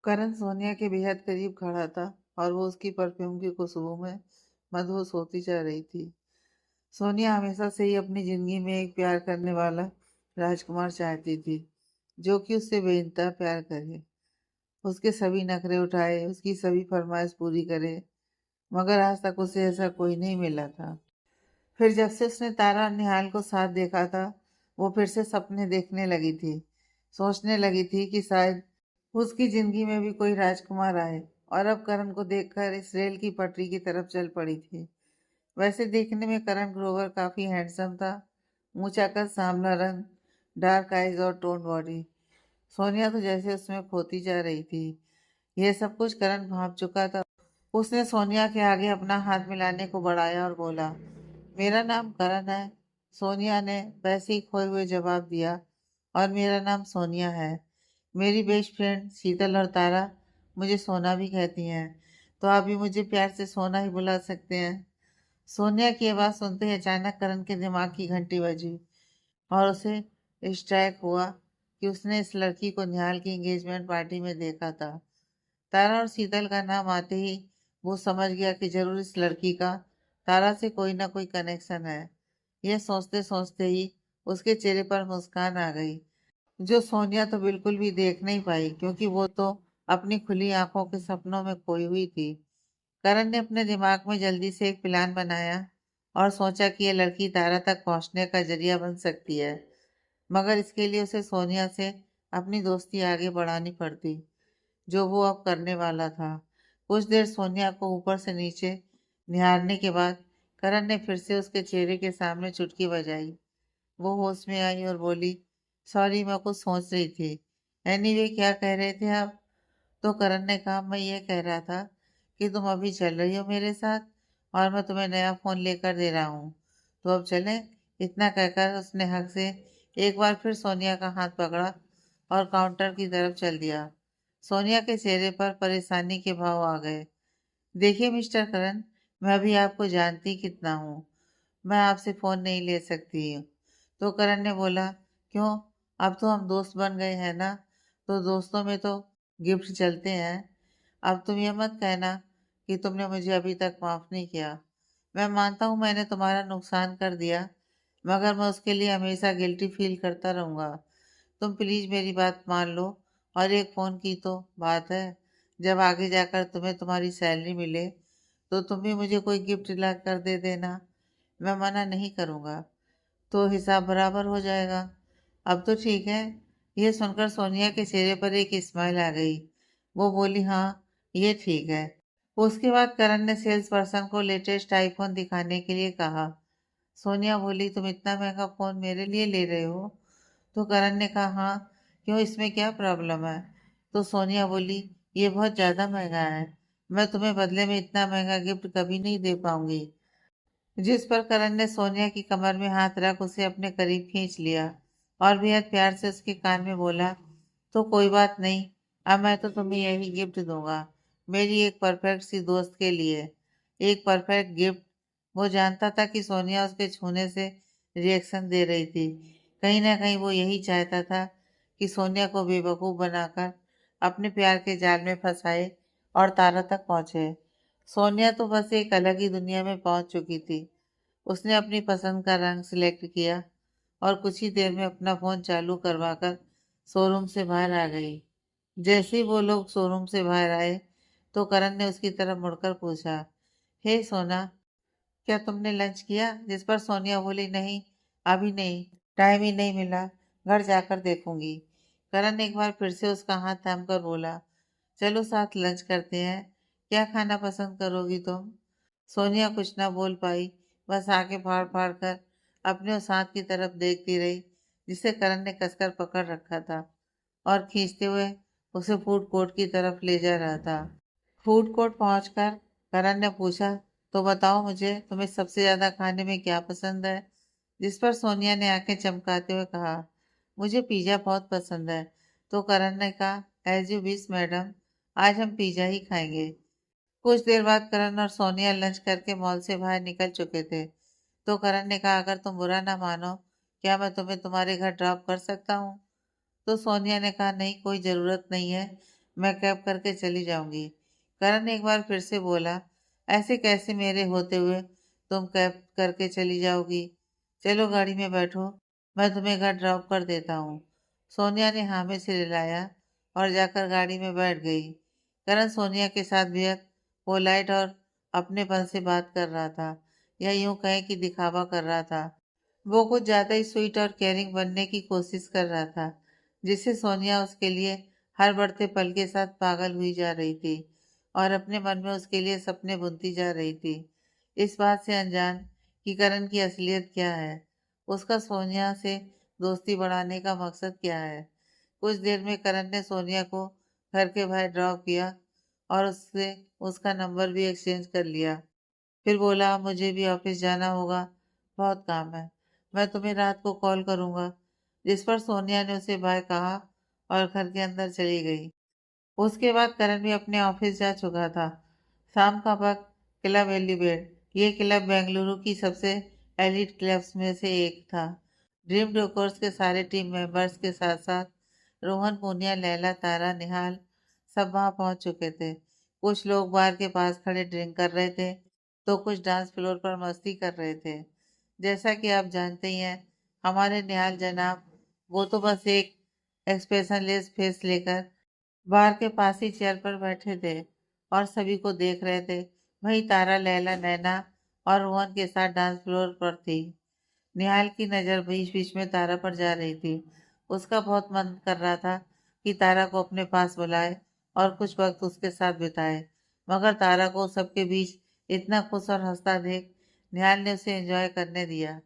करण सोनिया के बेहद करीब खड़ा था और वो उसकी परफ्यूम की खुशबू में मदहोश होती जा रही थी। सोनिया हमेशा से ही अपनी जिंदगी में एक प्यार करने वाला राजकुमार चाहती थी, जो कि उससे बेइंतहा प्यार करे, उसके सभी नखरे उठाए, उसकी सभी फरमाइश पूरी करे। मगर आज तक उसे ऐसा कोई नहीं मिला था। फिर जब से उसने तारा और निहाल को साथ देखा था, वो फिर से सपने देखने लगी थी। सोचने लगी थी कि शायद उसकी जिंदगी में भी कोई राजकुमार आए, और अब करण को देखकर इस रेल की पटरी की तरफ चल पड़ी थी। वैसे देखने में करण ग्रोवर काफी हैंडसम था। ऊंचा कद, सांवला रंग, डार्क आईज और टोन बॉडी। सोनिया तो जैसे उसमें खोती जा रही थी। यह सब कुछ करण भांप चुका था। उसने सोनिया के आगे अपना हाथ मिलाने को बढ़ाया और बोला, मेरा नाम करण है। सोनिया ने वैसे ही खोए हुए जवाब दिया, और मेरा नाम सोनिया है। मेरी बेस्ट फ्रेंड शीतल और तारा मुझे सोना भी कहती हैं, तो आप भी मुझे प्यार से सोना ही बुला सकते हैं। सोनिया की आवाज़ सुनते ही अचानक करण के दिमाग की घंटी बजी, और उसे स्ट्राइक हुआ कि उसने इस लड़की को निहाल की एंगेजमेंट पार्टी में देखा था। तारा और शीतल का नाम आते ही वो समझ गया कि जरूर इस लड़की का तारा से कोई ना कोई कनेक्शन है। यह सोचते सोचते ही उसके चेहरे पर मुस्कान आ गई, जो सोनिया तो बिल्कुल भी देख नहीं पाई, क्योंकि वो तो अपनी खुली आंखों के सपनों में खोई हुई थी। करण ने अपने दिमाग में जल्दी से एक प्लान बनाया और सोचा कि यह लड़की तारा तक पहुंचने का जरिया बन सकती है। मगर इसके लिए उसे सोनिया से अपनी दोस्ती आगे बढ़ानी पड़ती, जो वो अब करने वाला था। कुछ देर सोनिया को ऊपर से नीचे निहारने के बाद करण ने फिर से उसके चेहरे के सामने चुटकी बजाई। वो होश में आई और बोली, सॉरी, मैं कुछ सोच रही थी। एनीवे, क्या कह रहे थे आप? तो करण ने कहा, मैं ये कह रहा था कि तुम अभी चल रही हो मेरे साथ, और मैं तुम्हें नया फ़ोन लेकर दे रहा हूँ, तो अब चलें? इतना कहकर उसने हक से एक बार फिर सोनिया का हाथ पकड़ा और काउंटर की तरफ चल दिया। सोनिया के चेहरे पर परेशानी के भाव आ गए। देखिए मिस्टर करण, मैं अभी आपको जानती कितना हूँ। मैं आपसे फ़ोन नहीं ले सकती हूँ। तो करण ने बोला, क्यों? अब तो हम दोस्त बन गए हैं ना, तो दोस्तों में तो गिफ्ट चलते हैं। अब तुम ये मत कहना कि तुमने मुझे अभी तक माफ़ नहीं किया। मैं मानता हूँ मैंने तुम्हारा नुकसान कर दिया, मगर मैं उसके लिए हमेशा गिल्टी फील करता रहूँगा। तुम प्लीज़ मेरी बात मान लो। और एक फ़ोन की तो बात है, जब आगे जाकर तुम्हें तुम्हारी सैलरी मिले, तो तुम भी मुझे कोई गिफ्ट ला कर दे देना। मैं मना नहीं करूँगा, तो हिसाब बराबर हो जाएगा। अब तो ठीक है। यह सुनकर सोनिया के चेहरे पर एक स्माइल आ गई। वो बोली, हाँ, ये ठीक है। उसके बाद करण ने सेल्स पर्सन को लेटेस्ट आईफोन दिखाने के लिए कहा। सोनिया बोली, तुम इतना महंगा फ़ोन मेरे लिए ले रहे हो? तो करण ने कहा, हाँ, क्यों, इसमें क्या प्रॉब्लम है? तो सोनिया बोली, ये बहुत ज़्यादा महंगा है। मैं तुम्हें बदले में इतना महंगा गिफ्ट कभी नहीं दे पाऊंगी। जिस पर करण ने सोनिया की कमर में हाथ रख उसे अपने करीब खींच लिया, और बेहद प्यार से उसके कान में बोला, तो कोई बात नहीं, अब मैं तो तुम्हें यही गिफ्ट दूंगा, मेरी एक परफेक्ट सी दोस्त के लिए। एक परफेक्ट गिफ्ट। वो जानता था कि सोनिया उसके छूने से रिएक्शन दे रही थी। कहीं ना कहीं वो यही चाहता था कि सोनिया को बेवकूफ़ बनाकर अपने प्यार के जाल में फंसाए और तारा तक पहुंचे। सोनिया तो बस एक अलग ही दुनिया में पहुंच चुकी थी। उसने अपनी पसंद का रंग सिलेक्ट किया और कुछ ही देर में अपना फोन चालू करवाकर शोरूम से बाहर आ गई। जैसे ही वो लोग शोरूम से बाहर आए, तो करण ने उसकी तरफ मुड़कर पूछा, हे सोना, क्या तुमने लंच किया? जिस पर सोनिया बोली, नहीं, अभी नहीं, टाइम ही नहीं मिला, घर जाकर देखूंगी। करण ने एक बार फिर से उसका हाथ थाम कर बोला, चलो साथ लंच करते हैं। क्या खाना पसंद करोगी तुम? सोनिया कुछ ना बोल पाई, बस आंखें फाड़ फाड़ कर अपने उस हाथ की तरफ देखती रही, जिसे करण ने कसकर पकड़ रखा था और खींचते हुए उसे फूड कोर्ट की तरफ ले जा रहा था। फूड कोर्ट पहुंचकर करण ने पूछा, तो बताओ मुझे, तुम्हें सबसे ज्यादा खाने में क्या पसंद है? जिस पर सोनिया ने आंखें चमकाते हुए कहा, मुझे पिज्जा बहुत पसंद है। तो करण ने कहा, एज यू विश मैडम, आज हम पिज्जा ही खाएंगे। कुछ देर बाद करण और सोनिया लंच करके मॉल से बाहर निकल चुके थे। तो करण ने कहा, अगर तुम बुरा ना मानो, क्या मैं तुम्हें तुम्हारे घर ड्रॉप कर सकता हूँ? तो सोनिया ने कहा, नहीं, कोई ज़रूरत नहीं है, मैं कैब करके चली जाऊंगी। करण एक बार फिर से बोला, ऐसे कैसे मेरे होते हुए तुम कैब करके चली जाओगी? चलो गाड़ी में बैठो, मैं तुम्हें घर ड्रॉप कर देता हूँ। सोनिया ने हाँ में सिर हिलाया और जाकर गाड़ी में बैठ गई। करण सोनिया के साथ बेहद पोलाइट और अपनेपन से बात कर रहा था, या यूं कहें कि दिखावा कर रहा था। वो कुछ ज्यादा ही स्वीट और केयरिंग बनने की कोशिश कर रहा था, जिससे सोनिया उसके लिए हर बढ़ते पल के साथ पागल हुई जा रही थी और अपने मन में उसके लिए सपने बुनती जा रही थी, इस बात से अनजान कि करण की असलियत क्या है, उसका सोनिया से दोस्ती बढ़ाने का मकसद क्या है। कुछ देर में करण ने सोनिया को घर के बाहर ड्रॉप किया और उससे उसका नंबर भी एक्सचेंज कर लिया। फिर बोला, मुझे भी ऑफिस जाना होगा, बहुत काम है, मैं तुम्हें रात को कॉल करूंगा। जिस पर सोनिया ने उसे बाय कहा और घर के अंदर चली गई। उसके बाद करण भी अपने ऑफिस जा चुका था। शाम का वक्त, क्लब एलिवेट, ये क्लब बेंगलुरु की सबसे एलिट क्लब्स में से एक था। ड्रीम डोकोर्स के सारे टीम मेंबर्स के साथ साथ रोहन, पूनिया, लैला, तारा, निहाल सब वहां पहुंच चुके थे। कुछ लोग बार के पास खड़े ड्रिंक कर रहे थे, तो कुछ डांस फ्लोर पर मस्ती कर रहे थे। जैसा कि आप जानते ही हैं, हमारे निहाल जनाब, वो तो बस एक एक्सप्रेशनलेस फेस लेकर बार के पास ही चेयर पर बैठे थे और सभी को देख रहे थे। वहीं तारा, लैला, नैना और रोहन के साथ डांस फ्लोर पर थी। निहाल की नज़र बीच बीच में तारा पर जा रही थी। उसका बहुत मन कर रहा था कि तारा को अपने पास बुलाए और कुछ वक्त उसके साथ बिताए, मगर तारा को सबके बीच इतना खुश और हंसता देख निहाल ने उसे एंजॉय करने दिया।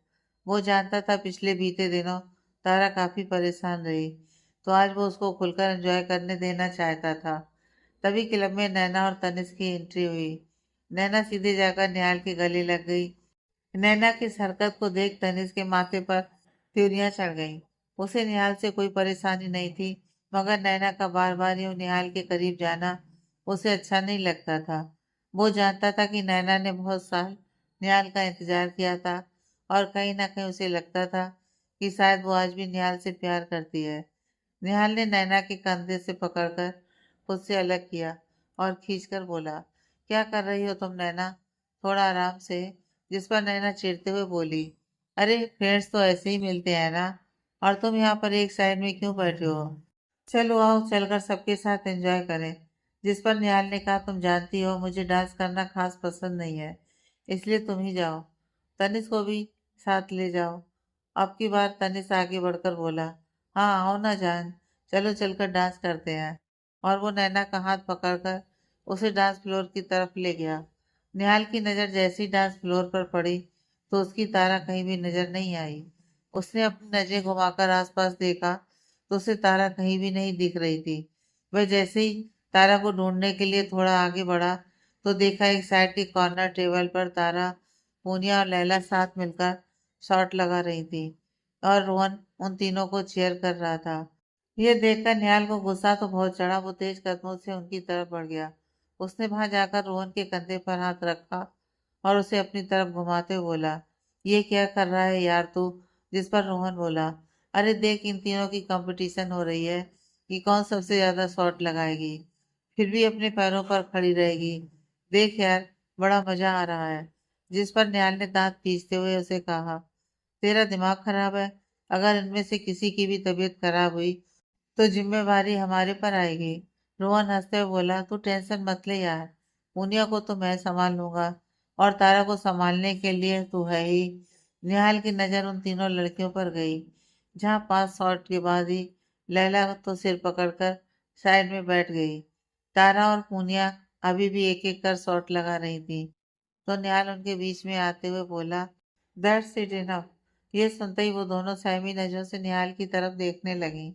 वो जानता था पिछले बीते दिनों तारा काफी परेशान रही, तो आज वो उसको खुलकर एंजॉय करने देना चाहता था। तभी क्लब में नैना और तनिष्क की एंट्री हुई। नैना सीधे जाकर निहाल के गले लग गई। नैना की इस हरकत को देख तनिष्क के माथे पर त्योरियां चढ़ गईं। उसे निहाल से कोई परेशानी नहीं थी, मगर नैना का बार बार यूं निहाल के करीब जाना उसे अच्छा नहीं लगता था। वो जानता था कि नैना ने बहुत साल निहाल का इंतजार किया था और कहीं ना कहीं उसे लगता था कि शायद वो आज भी निहाल से प्यार करती है। निहाल ने नैना के कंधे से पकड़कर खुद से अलग किया और खींचकर बोला, क्या कर रही हो तुम नैना? थोड़ा आराम से। जिस पर नैना चिढ़ते हुए बोली, अरे फ्रेंड्स तो ऐसे ही मिलते हैं ना, और तुम यहाँ पर एक साइड में क्यों बैठे हो? चलो आओ चलकर सबके साथ एंजॉय करें। जिस पर निहाल ने कहा, तुम जानती हो मुझे डांस करना खास पसंद नहीं है, इसलिए तुम ही जाओ, तनिष को भी साथ ले जाओ। अब की बार तनिष आगे बढ़कर बोला, हाँ आओ ना जान, चलो चलकर डांस करते हैं। और वो नैना का हाथ पकड़कर उसे डांस फ्लोर की तरफ ले गया। निहाल की नज़र जैसी डांस फ्लोर पर पड़ी, तो उसकी तारा कहीं भी नजर नहीं आई। उसने अपनी नजरें घुमाकर आसपास देखा, तो उसे तारा कहीं भी नहीं दिख रही थी। वह जैसे ही तारा को ढूंढने के लिए थोड़ा आगे बढ़ा, तो देखा एक साइड के कॉर्नर टेबल पर तारा, पूनिया और लैला साथ मिलकर शॉट लगा रही थी और रोहन उन तीनों को चीयर कर रहा था। यह देखकर निहाल को गुस्सा तो बहुत चढ़ा। वो तेज कदमों से उनकी तरफ बढ़ गया। उसने वहां जाकर रोहन के कंधे पर हाथ रखा और उसे अपनी तरफ घुमाते हुए बोला, ये क्या कर रहा है यार तू? जिस पर रोहन बोला, अरे देख इन तीनों की कंपटीशन हो रही है कि कौन सबसे ज्यादा शॉट लगाएगी, फिर भी अपने पैरों पर खड़ी रहेगी। देख यार, बड़ा मजा आ रहा है। जिस पर निहाल ने दांत पीसते हुए उसे कहा, तेरा दिमाग खराब है? अगर इनमें से किसी की भी तबीयत खराब हुई तो जिम्मेवारी हमारे पर आएगी। रोहन हंसते हुए बोला, तू टेंशन मत ले यार, मुनिया को तो मैं संभाल लूंगा और तारा को संभालने के लिए तू है ही। निहाल की नजर उन तीनों लड़कियों पर गई, जहां 5 शॉट के बाद ही लैला तो सिर पकड़कर साइड में बैठ गई। तारा और पूनिया अभी भी एक एक कर शॉट लगा रही थी, तो निहाल उनके बीच में आते हुए बोला, दैट्स इट इनफ। ये सुनते ही वो दोनों सहमी नजरों से निहाल की तरफ देखने लगी।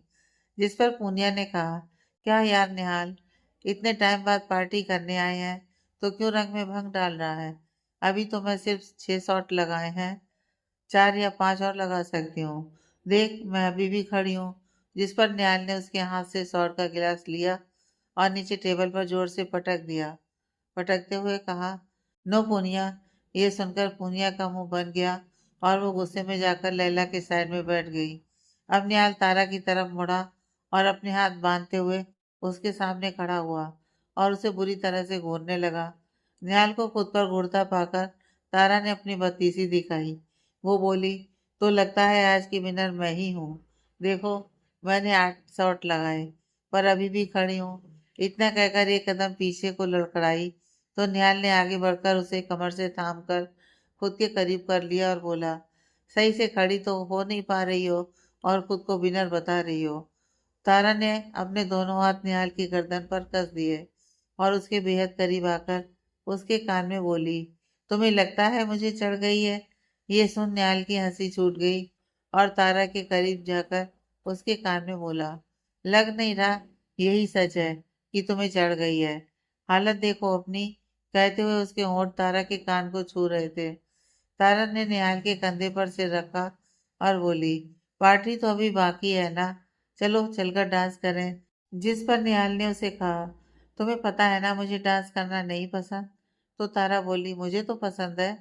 जिस पर पूनिया ने कहा, क्या यार निहाल, इतने टाइम बाद पार्टी करने आए हैं तो क्यों रंग में भंग डाल रहा है? अभी तो मैं सिर्फ 6 शॉट लगाए हैं, 4 या 5 और लगा सकती हूँ। देख मैं अभी भी खड़ी हूँ। जिस पर निहाल ने उसके हाथ से शॉट का गिलास लिया और नीचे टेबल पर जोर से पटक दिया। पटकते हुए कहा, नो पूनिया। ये सुनकर पूनिया का मुंह बन गया और वो गुस्से में जाकर लैला के साइड में बैठ गई। अब निहाल तारा की तरफ मुड़ा और अपने हाथ बांधते हुए उसके सामने खड़ा हुआ और उसे बुरी तरह से घूरने लगा। निहाल को खुद पर घूरता पाकर तारा ने अपनी बत्तीसी दिखाई। वो बोली, तो लगता है आज की विनर मैं ही हूँ। देखो, मैंने 8 शॉट लगाए पर अभी भी खड़ी हूँ। इतना कहकर एक कदम पीछे को लड़खड़ाई तो निहाल ने आगे बढ़कर उसे कमर से थाम कर खुद के करीब कर लिया और बोला, सही से खड़ी तो हो नहीं पा रही हो और खुद को विनर बता रही हो। तारा ने अपने दोनों हाथ निहाल की गर्दन पर कस दिए और उसके बेहद करीब आकर उसके कान में बोली, तुम्हें लगता है मुझे चढ़ गई है। ये सुन निहाल की हंसी छूट गई और तारा के करीब जाकर उसके कान में बोला, लग नहीं रहा यही सच है कि तुम्हें चढ़ गई है। हालत देखो अपनी। कहते हुए उसके होंठ तारा के कान को छू रहे थे। तारा ने निहाल के कंधे पर सिर रखा और बोली, पार्टी तो अभी बाकी है ना, चलो चलकर डांस करें। जिस पर निहाल ने उसे कहा, तुम्हें पता है ना मुझे डांस करना नहीं पसंद। तो तारा बोली, मुझे तो पसंद है,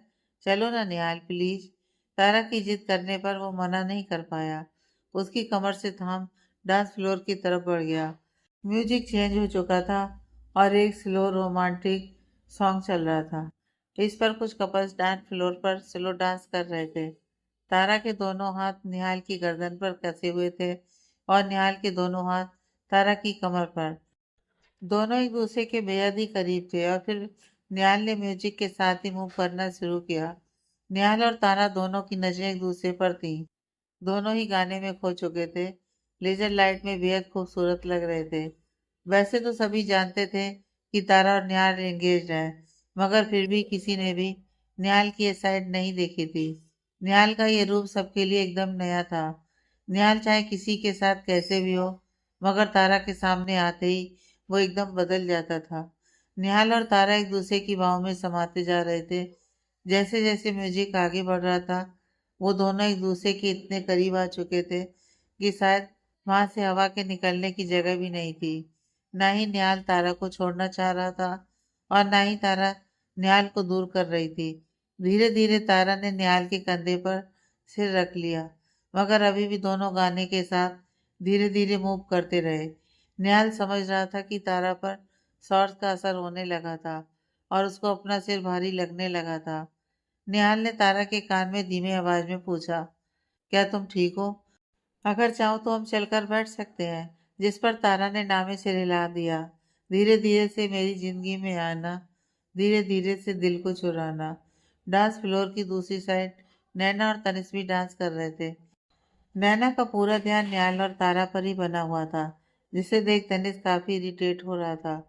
चलो ना निहाल प्लीज। तारा की जिद करने पर वो मना नहीं कर पाया। उसकी कमर से थाम डांस फ्लोर की तरफ बढ़ गया। म्यूजिक चेंज हो चुका था और एक स्लो रोमांटिक सॉन्ग चल रहा था। इस पर कुछ कपल्स डांस फ्लोर पर स्लो डांस कर रहे थे। तारा के दोनों हाथ निहाल की गर्दन पर कसे हुए थे और निहाल के दोनों हाथ तारा की कमर पर। दोनों एक दूसरे के बेहद ही करीब थे और फिर निहाल ने म्यूजिक के साथ ही मूव करना शुरू किया। निहाल और तारा दोनों की नजरें एक दूसरे पर थीं। दोनों ही गाने में खो चुके थे। लेजर लाइट में बेहद खूबसूरत लग रहे थे। वैसे तो सभी जानते थे कि तारा और निहाल एंगेज्ड हैं, मगर फिर भी किसी ने भी निहाल की ये साइड नहीं देखी थी। निहाल का ये रूप सबके लिए एकदम नया था। निहाल चाहे किसी के साथ कैसे भी हो, मगर तारा के सामने आते ही वो एकदम बदल जाता था। निहाल और तारा एक दूसरे की बाहों में समाते जा रहे थे। जैसे जैसे म्यूजिक आगे बढ़ रहा था, वो दोनों एक दूसरे के इतने करीब आ चुके थे कि शायद वहां से हवा के निकलने की जगह भी नहीं थी। ना ही निहाल तारा को छोड़ना चाह रहा था और ना ही तारा निहाल को दूर कर रही थी। धीरे धीरे तारा ने निहाल के कंधे पर सिर रख लिया, मगर अभी भी दोनों गाने के साथ धीरे धीरे मूव करते रहे। निहाल समझ रहा था कि तारा पर शॉर्ट्स का असर होने लगा था और उसको अपना सिर भारी लगने लगा था। निहाल ने तारा के कान में धीमी आवाज में पूछा, क्या तुम ठीक हो? अगर चाहो तो हम चलकर बैठ सकते हैं। जिस पर तारा ने नामे सिर हिला दिया। धीरे धीरे से मेरी जिंदगी में आना, धीरे धीरे से दिल को चुराना। डांस फ्लोर की दूसरी साइड नैना और तनिष्क भी डांस कर रहे थे। नैना का पूरा ध्यान निहाल और तारा पर ही बना हुआ था, जिसे देख तनिष्क काफी इरिटेट हो रहा था।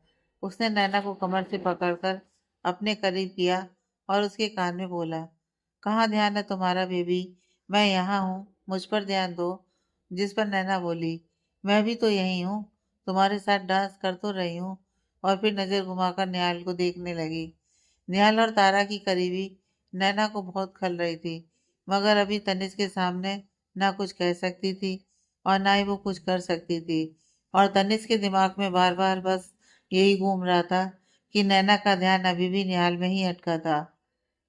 उसने नैना को कमर से पकड़कर अपने करीब किया और उसके कान में बोला, कहाँ ध्यान है तुम्हारा बेबी? मैं यहाँ हूँ, मुझ पर ध्यान दो। जिस पर नैना बोली, मैं भी तो यही हूँ, तुम्हारे साथ डांस कर तो रही हूँ। और फिर नजर घुमाकर निहाल को देखने लगी। निहाल और तारा की करीबी नैना को बहुत खल रही थी, मगर अभी तनिष्क के सामने ना कुछ कह सकती थी और ना ही वो कुछ कर सकती थी। और तनिष्क के दिमाग में बार बार बस यही घूम रहा था कि नैना का ध्यान अभी भी निहाल में ही अटका था।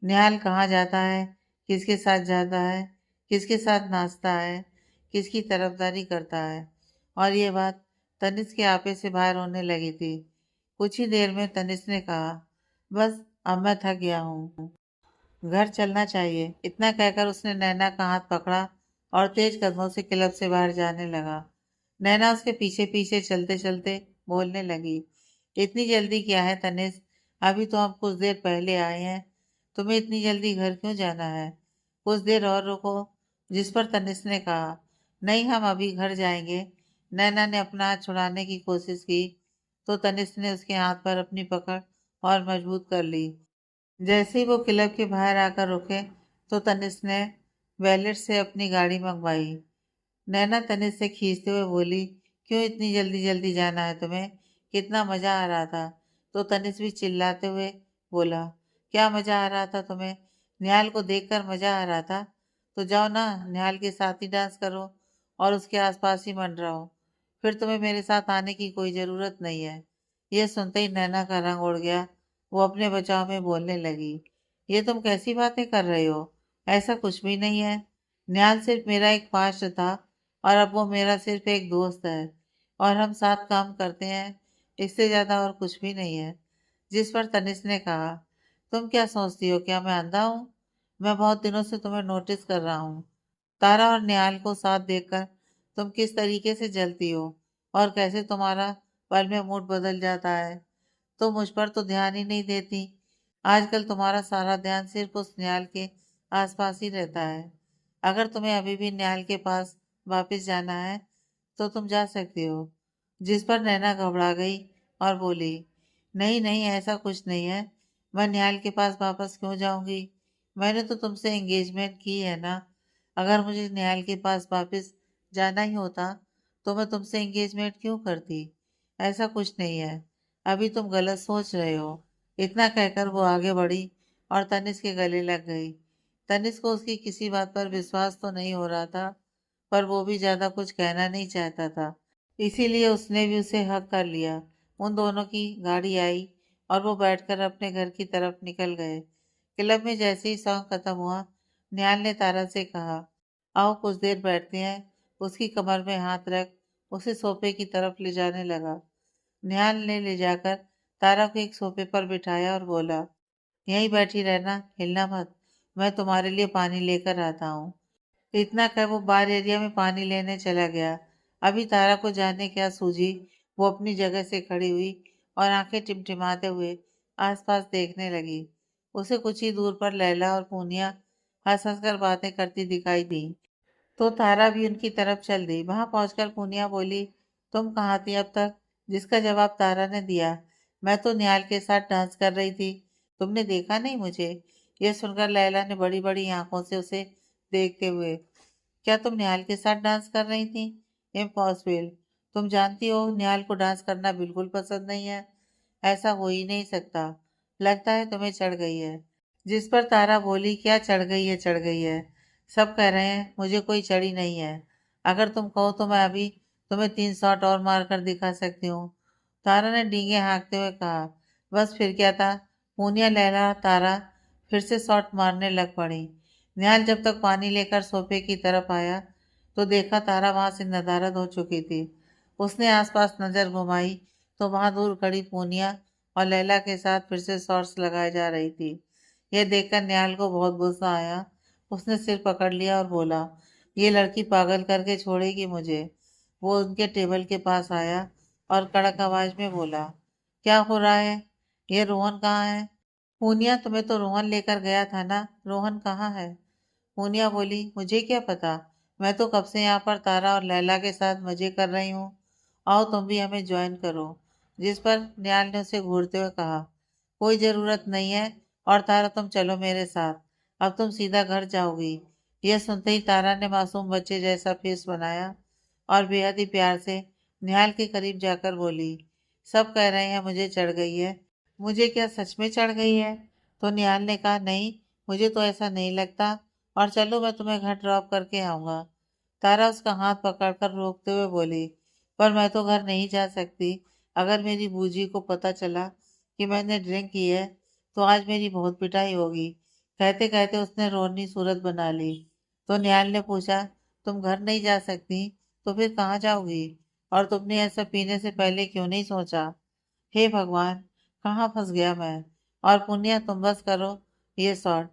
निहाल कहाँ जाता है, किसके साथ जाता है, किसके साथ नाचता है, किसकी तरफदारी करता है। और ये बात तनिष्क के आपे से बाहर होने लगी थी। कुछ ही देर में तनिष्क ने कहा, बस अब मैं थक गया हूँ, घर चलना चाहिए। इतना कहकर उसने नैना का हाथ पकड़ा और तेज कदमों से क्लब से बाहर जाने लगा। नैना उसके पीछे पीछे चलते चलते बोलने लगी, इतनी जल्दी क्या है तनिष्क? अभी तो हम कुछ देर पहले आए हैं, तुम्हें इतनी जल्दी घर क्यों जाना है? कुछ देर और रुको। जिस पर तनिष्क ने कहा, नहीं हम अभी घर जाएंगे। नैना ने अपना हाथ छुड़ाने की कोशिश की तो तनिष्क ने उसके हाथ पर अपनी पकड़ और मजबूत कर ली। जैसे ही वो क्लब के बाहर आकर रुके तो तनिष्क ने वैलेट से अपनी गाड़ी मंगवाई। नैना तनिष्क से खींचते हुए बोली, क्यों इतनी जल्दी जल्दी जाना है तुम्हें? कितना मजा आ रहा था। तो तनिष्क भी चिल्लाते हुए बोला, क्या मजा आ रहा था तुम्हें? निहाल को देखकर मजा आ रहा था। तो जाओ ना, निहाल के साथ ही डांस करो और उसके आसपास ही मंडराओ। फिर तुम्हें मेरे साथ आने की कोई जरूरत नहीं है। यह सुनते ही नैना का रंग उड़ गया। वो अपने बचाव में बोलने लगी, ये तुम कैसी बातें कर रहे हो? ऐसा कुछ भी नहीं है। निहाल सिर्फ मेरा एक पास्ट था और अब वो मेरा सिर्फ एक दोस्त है। और हम साथ काम करते हैं, इससे ज्यादा और कुछ भी नहीं है। जिस पर तनिष्क ने कहा, तुम क्या सोचती हो, क्या मैं अंधा हूँ? मैं बहुत दिनों से तुम्हें नोटिस कर रहा हूँ। तारा और निहाल को साथ देखकर तुम किस तरीके से जलती हो और कैसे तुम्हारा पल में मूड बदल जाता है। तो मुझ पर तो ध्यान ही नहीं देती। आजकल तुम्हारा सारा ध्यान सिर्फ उस निहाल के आसपास ही रहता है। अगर तुम्हें अभी भी निहाल के पास वापस जाना है तो तुम जा सकती हो। जिस पर नैना घबरा गई और बोली, नहीं नहीं, ऐसा कुछ नहीं है। मैं निहाल के पास वापस क्यों जाऊंगी? मैंने तो तुमसे एंगेजमेंट की है ना। अगर मुझे निहाल के पास वापस जाना ही होता तो मैं तुमसे एंगेजमेंट क्यों करती? ऐसा कुछ नहीं है। अभी तुम गलत सोच रहे हो। इतना कहकर वो आगे बढ़ी और तनिष्क के गले लग गई। तनिष्क को उसकी किसी बात पर विश्वास तो नहीं हो रहा था, पर वो भी ज्यादा कुछ कहना नहीं चाहता था, इसीलिए उसने भी उसे हक कर लिया। उन दोनों की गाड़ी आई और वो बैठकर अपने घर की तरफ निकल गए। क्लब में जैसे ही सॉन्ग खत्म हुआ, निहाल ने तारा से कहा, आओ कुछ देर बैठते हैं। उसकी कमर में हाथ रख उसे सोफे की तरफ ले जाने लगा। निहाल ने ले जाकर तारा को एक सोफे पर बिठाया और बोला, यहीं बैठी रहना, हिलना मत। मैं तुम्हारे लिए पानी लेकर आता हूँ। इतना कह वो बार एरिया में पानी लेने चला गया। अभी तारा को जाने क्या सूझी, वो अपनी जगह से खड़ी हुई और आंखें टिमटिमाते हुए आसपास देखने लगी। उसे कुछ ही दूर पर लैला और पूनिया हंस हंस कर बातें करती दिखाई दी, तो तारा भी उनकी तरफ चल दी। वहां पहुंचकर पूनिया बोली, तुम कहाँ थी अब तक? जिसका जवाब तारा ने दिया, मैं तो निहाल के साथ डांस कर रही थी। तुमने देखा नहीं मुझे? यह सुनकर लैला ने बड़ी बड़ी आंखों से उसे देखते हुए, क्या तुम निहाल के साथ डांस कर रही थी? इम्पॉसिबल। तुम जानती हो निहाल को डांस करना बिल्कुल पसंद नहीं है। ऐसा हो ही नहीं सकता। लगता है तुम्हें चढ़ गई है। जिस पर तारा बोली, क्या चढ़ गई है, चढ़ गई है। सब कह रहे हैं मुझे कोई चढ़ी नहीं है। अगर तुम कहो तो मैं अभी तुम्हें 3 शॉट और मार कर दिखा सकती हूँ। तारा ने डींगे हाँकते हुए कहा। बस फिर क्या था। पूनिया, लैला, तारा फिर से शॉट मारने लग पड़ी। निहाल जब तक पानी लेकर सोफे की तरफ आया तो देखा तारा वहां से नदारद हो चुकी थी। उसने आसपास नजर घुमाई तो वहां दूर खड़ी पूनिया और लैला के साथ फिर से शॉट्स लगाए जा रही थी। यह देखकर निहाल को बहुत गुस्सा आया। उसने सिर पकड़ लिया और बोला, ये लड़की पागल करके छोड़ेगी मुझे। वो उनके टेबल के पास आया और कड़क आवाज में बोला, क्या हो रहा है? ये रोहन कहाँ है? पूनिया, तुम्हें तो रोहन लेकर गया था ना, रोहन कहाँ है? पूनिया बोली, मुझे क्या पता। मैं तो कब से यहाँ पर तारा और लैला के साथ मजे कर रही हूँ। आओ तुम भी हमें ज्वाइन करो। जिस पर निहाल ने उसे घूरते हुए कहा, कोई जरूरत नहीं है। और तारा, तुम चलो मेरे साथ। अब तुम सीधा घर जाओगी। यह सुनते ही तारा ने मासूम बच्चे जैसा फेस बनाया और बेहद ही प्यार से निहाल के करीब जाकर बोली, सब कह रहे हैं मुझे चढ़ गई है। मुझे क्या सच में चढ़ गई है? तो निहाल ने कहा, नहीं, मुझे तो ऐसा नहीं लगता। और चलो मैं तुम्हें घर ड्रॉप करके आऊंगा। तारा उसका हाथ पकड़कर रोकते हुए बोली, पर मैं तो घर नहीं जा सकती। अगर मेरी बूजी को पता चला कि मैंने ड्रिंक की है तो आज मेरी बहुत पिटाई होगी। कहते कहते उसने रोनी सूरत बना ली। तो निहाल ने पूछा, तुम घर नहीं जा सकती तो फिर कहाँ जाओगी? और तुमने ऐसा पीने से पहले क्यों नहीं सोचा? हे भगवान, कहाँ फंस गया मैं। और पुण्य, तुम बस करो ये शॉट।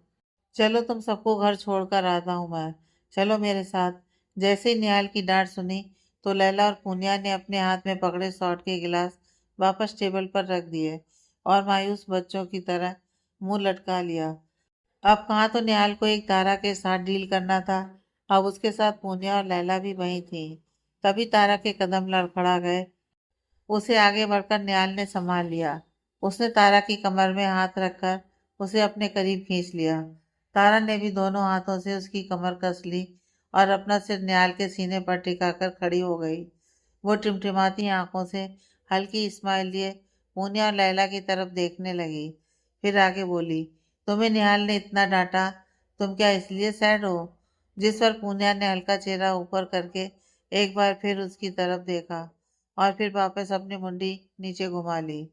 चलो तुम सबको घर छोड़कर आता हूँ मैं। चलो मेरे साथ। जैसे ही निहाल की डांट सुनी तो लैला और पूनिया ने अपने हाथ में पकड़े शॉट के गिलास वापस टेबल पर रख दिए और मायूस बच्चों की तरह मुंह लटका लिया। अब कहाँ तो निहाल को एक तारा के साथ डील करना था, अब उसके साथ पूनिया और लैला भी वही थी। तभी तारा के कदम लड़खड़ा गए। उसे आगे बढ़कर निहाल ने संभाल लिया। उसने तारा की कमर में हाथ रखकर उसे अपने करीब खींच लिया। तारा ने भी दोनों हाथों से उसकी कमर कस ली और अपना सिर निहाल के सीने पर टिकाकर खड़ी हो गई। वो टिमटिमाती आंखों से हल्की स्माइल लिए पूनिया और लैला की तरफ देखने लगी। फिर आगे बोली, तुम्हें निहाल ने इतना डांटा, तुम क्या इसलिए सैड हो? जिस पर पूनिया ने हल्का चेहरा ऊपर करके एक बार फिर उसकी तरफ देखा और फिर वापस अपनी मुंडी नीचे घुमा ली।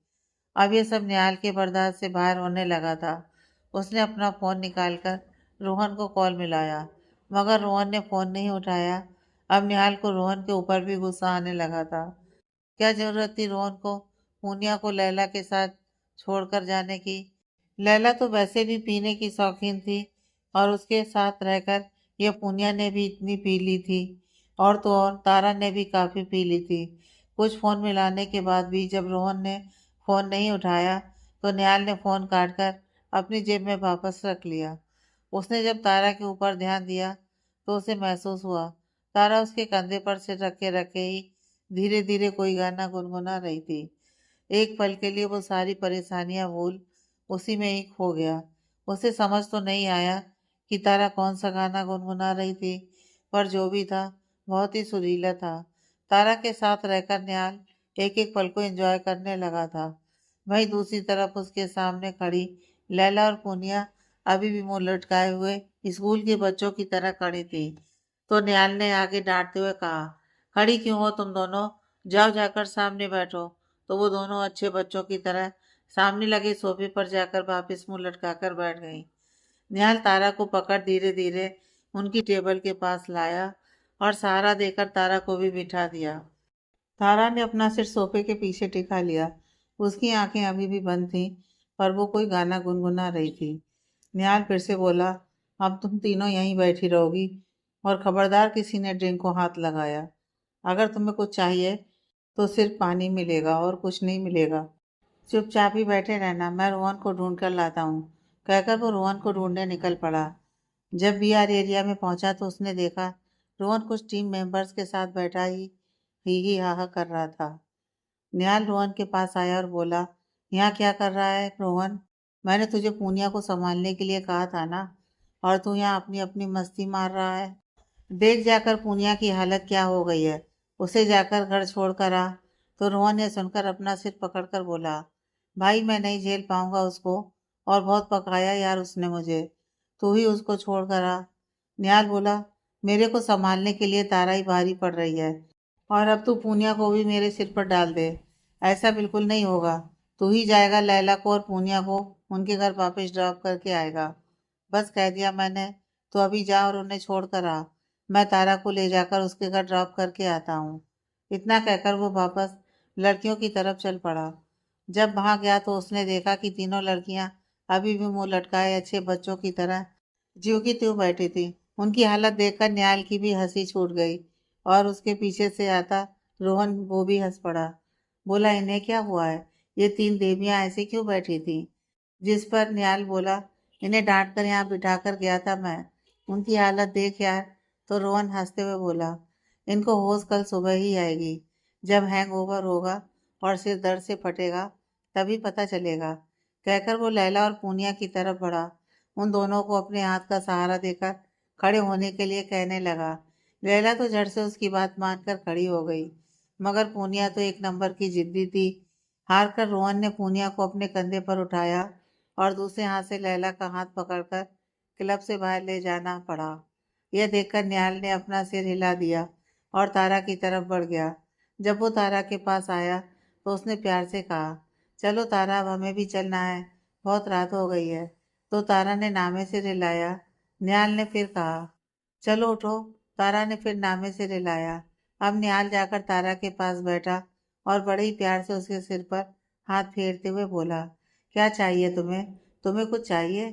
अब ये सब निहाल के बर्दाश्त से बाहर होने लगा था। उसने अपना फोन निकालकर रोहन को कॉल मिलाया, मगर रोहन ने फोन नहीं उठाया। अब निहाल को रोहन के ऊपर भी गुस्सा आने लगा था। क्या जरूरत थी रोहन को पूनिया को लैला के साथ छोड़कर जाने की। लैला तो वैसे भी पीने की शौकीन थी और उसके साथ रहकर यह पूनिया ने भी इतनी पी ली थी। और तो और तारा ने भी काफी पी ली थी। कुछ फोन मिलाने के बाद भी जब रोहन ने फोन नहीं उठाया तो निहाल ने फोन काटकर अपनी जेब में वापस रख लिया। उसने जब तारा के ऊपर ध्यान दिया तो उसे महसूस हुआ तारा उसके कंधे पर सिर रखे रखे ही धीरे धीरे कोई गाना गुनगुना रही थी। एक पल के लिए वो सारी परेशानियां भूल उसी में ही खो गया। उसे समझ तो नहीं आया कि तारा कौन सा गाना गुनगुना रही थी, पर जो भी था बहुत ही सुरीला था। तारा के साथ रहकर निहाल एक एक पल को एंजॉय करने लगा था। वहीं दूसरी तरफ उसके सामने खड़ी लैला और पूनिया अभी भी मुंह लटकाए हुए स्कूल के बच्चों की तरह खड़ी थी। तो निहाल ने आगे डांटते हुए कहा, खड़ी क्यों हो तुम दोनों? जाओ जाकर सामने बैठो। तो वो दोनों अच्छे बच्चों की तरह सामने लगे सोफे पर जाकर वापस मुंह लटकाकर बैठ गई। निहाल तारा को पकड़ धीरे धीरे उनकी टेबल के पास लाया और सहारा देकर तारा को भी बिठा दिया। तारा ने अपना सिर सोफे के पीछे टिका लिया। उसकी आंखें अभी भी बंद थीं, पर वो कोई गाना गुनगुना रही थी। निहाल फिर से बोला, अब तुम तीनों यहीं बैठी रहोगी और खबरदार किसी ने ड्रिंक को हाथ लगाया। अगर तुम्हें कुछ चाहिए तो सिर्फ पानी मिलेगा और कुछ नहीं मिलेगा। चुपचाप ही बैठे रहना, मैं रोहन को ढूंढ कर लाता हूँ। कहकर वो रोहन को ढूंढने निकल पड़ा। जब बीआर एरिया में पहुंचा तो उसने देखा रोहन कुछ टीम मेंबर्स के साथ बैठा ही हा कर रहा था। निहाल रोहन के पास आया और बोला, यहाँ क्या कर रहा है रोहन? मैंने तुझे पूनिया को संभालने के लिए कहा था ना, और तू यहाँ अपनी अपनी मस्ती मार रहा है। देख जाकर पूनिया की हालत क्या हो गई है। उसे जाकर घर छोड़ कर आ। तो रोहन ने सुनकर अपना सिर पकड़कर बोला, भाई मैं नहीं झेल पाऊंगा उसको, और बहुत पकाया यार उसने मुझे। तू ही उसको छोड़ कर आ। निहाल बोला, मेरे को संभालने के लिए तारा ही भारी पड़ रही है, और अब तू पूनिया को भी मेरे सिर पर डाल दे। ऐसा बिल्कुल नहीं होगा। तू ही जाएगा लैला को और पूनिया को उनके घर वापस ड्रॉप करके आएगा। बस कह दिया मैंने। तो अभी जा और उन्हें छोड़ कर आ। मैं तारा को ले जाकर उसके घर ड्रॉप करके आता हूँ। इतना कहकर वो वापस लड़कियों की तरफ चल पड़ा। जब वहां गया तो उसने देखा कि तीनों लड़कियां अभी भी मुंह लटकाए अच्छे बच्चों की तरह ज्यों की त्यों बैठी थी। उनकी हालत देखकर न्याल की भी हंसी छूट गई और उसके पीछे से आता रोहन वो भी हंस पड़ा। बोला, इन्हें क्या हुआ है? ये तीन देवियां ऐसे क्यों बैठी थी? जिस पर न्याल बोला, इन्हें डांट कर यहाँ बिठा कर गया था मैं। उनकी हालत देख यार। तो रोहन हंसते हुए बोला, इनको होश कल सुबह ही आएगी। जब हैंग ओवर होगा और सिर दर्द से फटेगा तभी पता चलेगा। कहकर वो लैला और पूनिया की तरफ बढ़ा। उन दोनों को अपने हाथ का सहारा देकर खड़े होने के लिए कहने लगा। लैला तो झट से उसकी बात मानकर खड़ी हो गई, मगर पूनिया तो एक नंबर की जिद्दी थी। हार कर रोहन ने पूनिया को अपने कंधे पर उठाया और दूसरे हाथ से लैला का हाथ पकड़कर क्लब से बाहर ले जाना पड़ा। यह देखकर निहाल ने अपना सिर हिला दिया और तारा की तरफ बढ़ गया। जब वो तारा के पास आया तो उसने प्यार से कहा, चलो तारा, अब हमें भी चलना है, बहुत रात हो गई है। तो तारा ने नामे से रिलाया। निहाल ने फिर कहा, चलो उठो। तारा ने फिर नामे से रिलाया। अब निहाल जाकर तारा के पास बैठा और बड़े ही प्यार से उसके सिर पर हाथ फेरते हुए बोला, क्या चाहिए तुम्हें? तुम्हें कुछ चाहिए?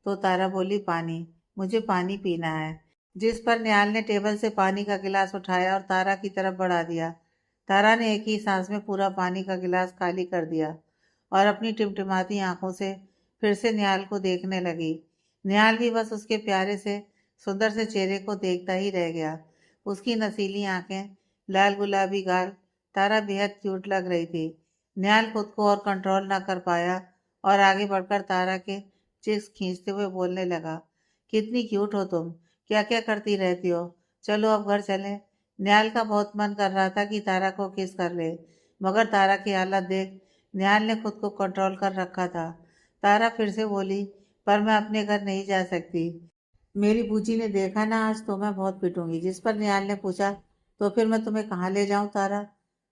तो तारा बोली, पानी। मुझे पानी पीना है। जिस पर निहाल ने टेबल से पानी का गिलास उठाया और तारा की तरफ बढ़ा दिया। तारा ने एक ही सांस में पूरा पानी का गिलास खाली कर दिया और अपनी टिमटिमाती आंखों से फिर से निहाल को देखने लगी। निहाल भी बस उसके प्यारे से सुंदर से चेहरे को देखता ही रह गया। उसकी नसीली आंखें, लाल गुलाबी गाल, तारा बेहद क्यूट लग रही थी। निहाल खुद को और कंट्रोल ना कर पाया और आगे बढ़कर तारा के चिक्स खींचते हुए बोलने लगा, कितनी क्यूट हो तुम, क्या क्या करती रहती हो। चलो अब घर चलें। निहाल का बहुत मन कर रहा था कि तारा को किस कर ले, मगर तारा की हालत देख निहाल ने खुद को कंट्रोल कर रखा था। तारा फिर से बोली, पर मैं अपने घर नहीं जा सकती। मेरी बूजी ने देखा ना आज तो मैं बहुत पिटूंगी। जिस पर निहाल ने पूछा, तो फिर मैं तुम्हें कहाँ ले जाऊं तारा?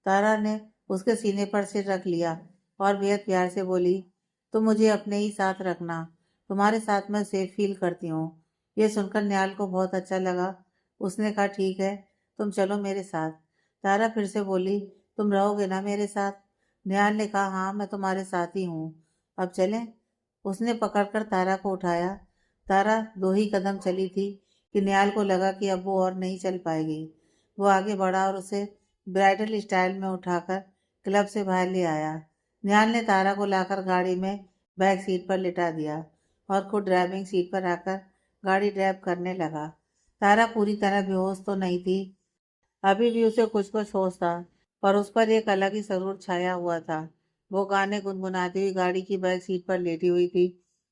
तारा ने उसके सीने पर सिर रख लिया और बेहद प्यार से बोली, तुम मुझे अपने ही साथ रखना। तुम्हारे साथ मैं सेफ फील करती हूँ। ये सुनकर निहाल को बहुत अच्छा लगा। उसने कहा, ठीक है, तुम चलो मेरे साथ। तारा फिर से बोली, तुम रहोगे ना मेरे साथ? निहाल ने कहा, हाँ मैं तुम्हारे साथ ही हूँ। अब चलें? उसने पकड़कर तारा को उठाया। तारा 2 ही कदम चली थी कि निहाल को लगा कि अब वो और नहीं चल पाएगी। वो आगे बढ़ा और उसे ब्राइडल स्टाइल में उठाकर क्लब से बाहर ले आया। निहाल ने तारा को लाकर गाड़ी में बैक सीट पर लिटा दिया और खुद ड्राइविंग सीट पर आकर गाड़ी ड्राइव करने लगा। तारा पूरी तरह बेहोश तो नहीं थी, अभी भी उसे कुछ कुछ होश था, पर उस पर एक अलग ही सरूर छाया हुआ था। वो गाने गुनगुनाती हुई गाड़ी की बैक सीट पर लेटी हुई थी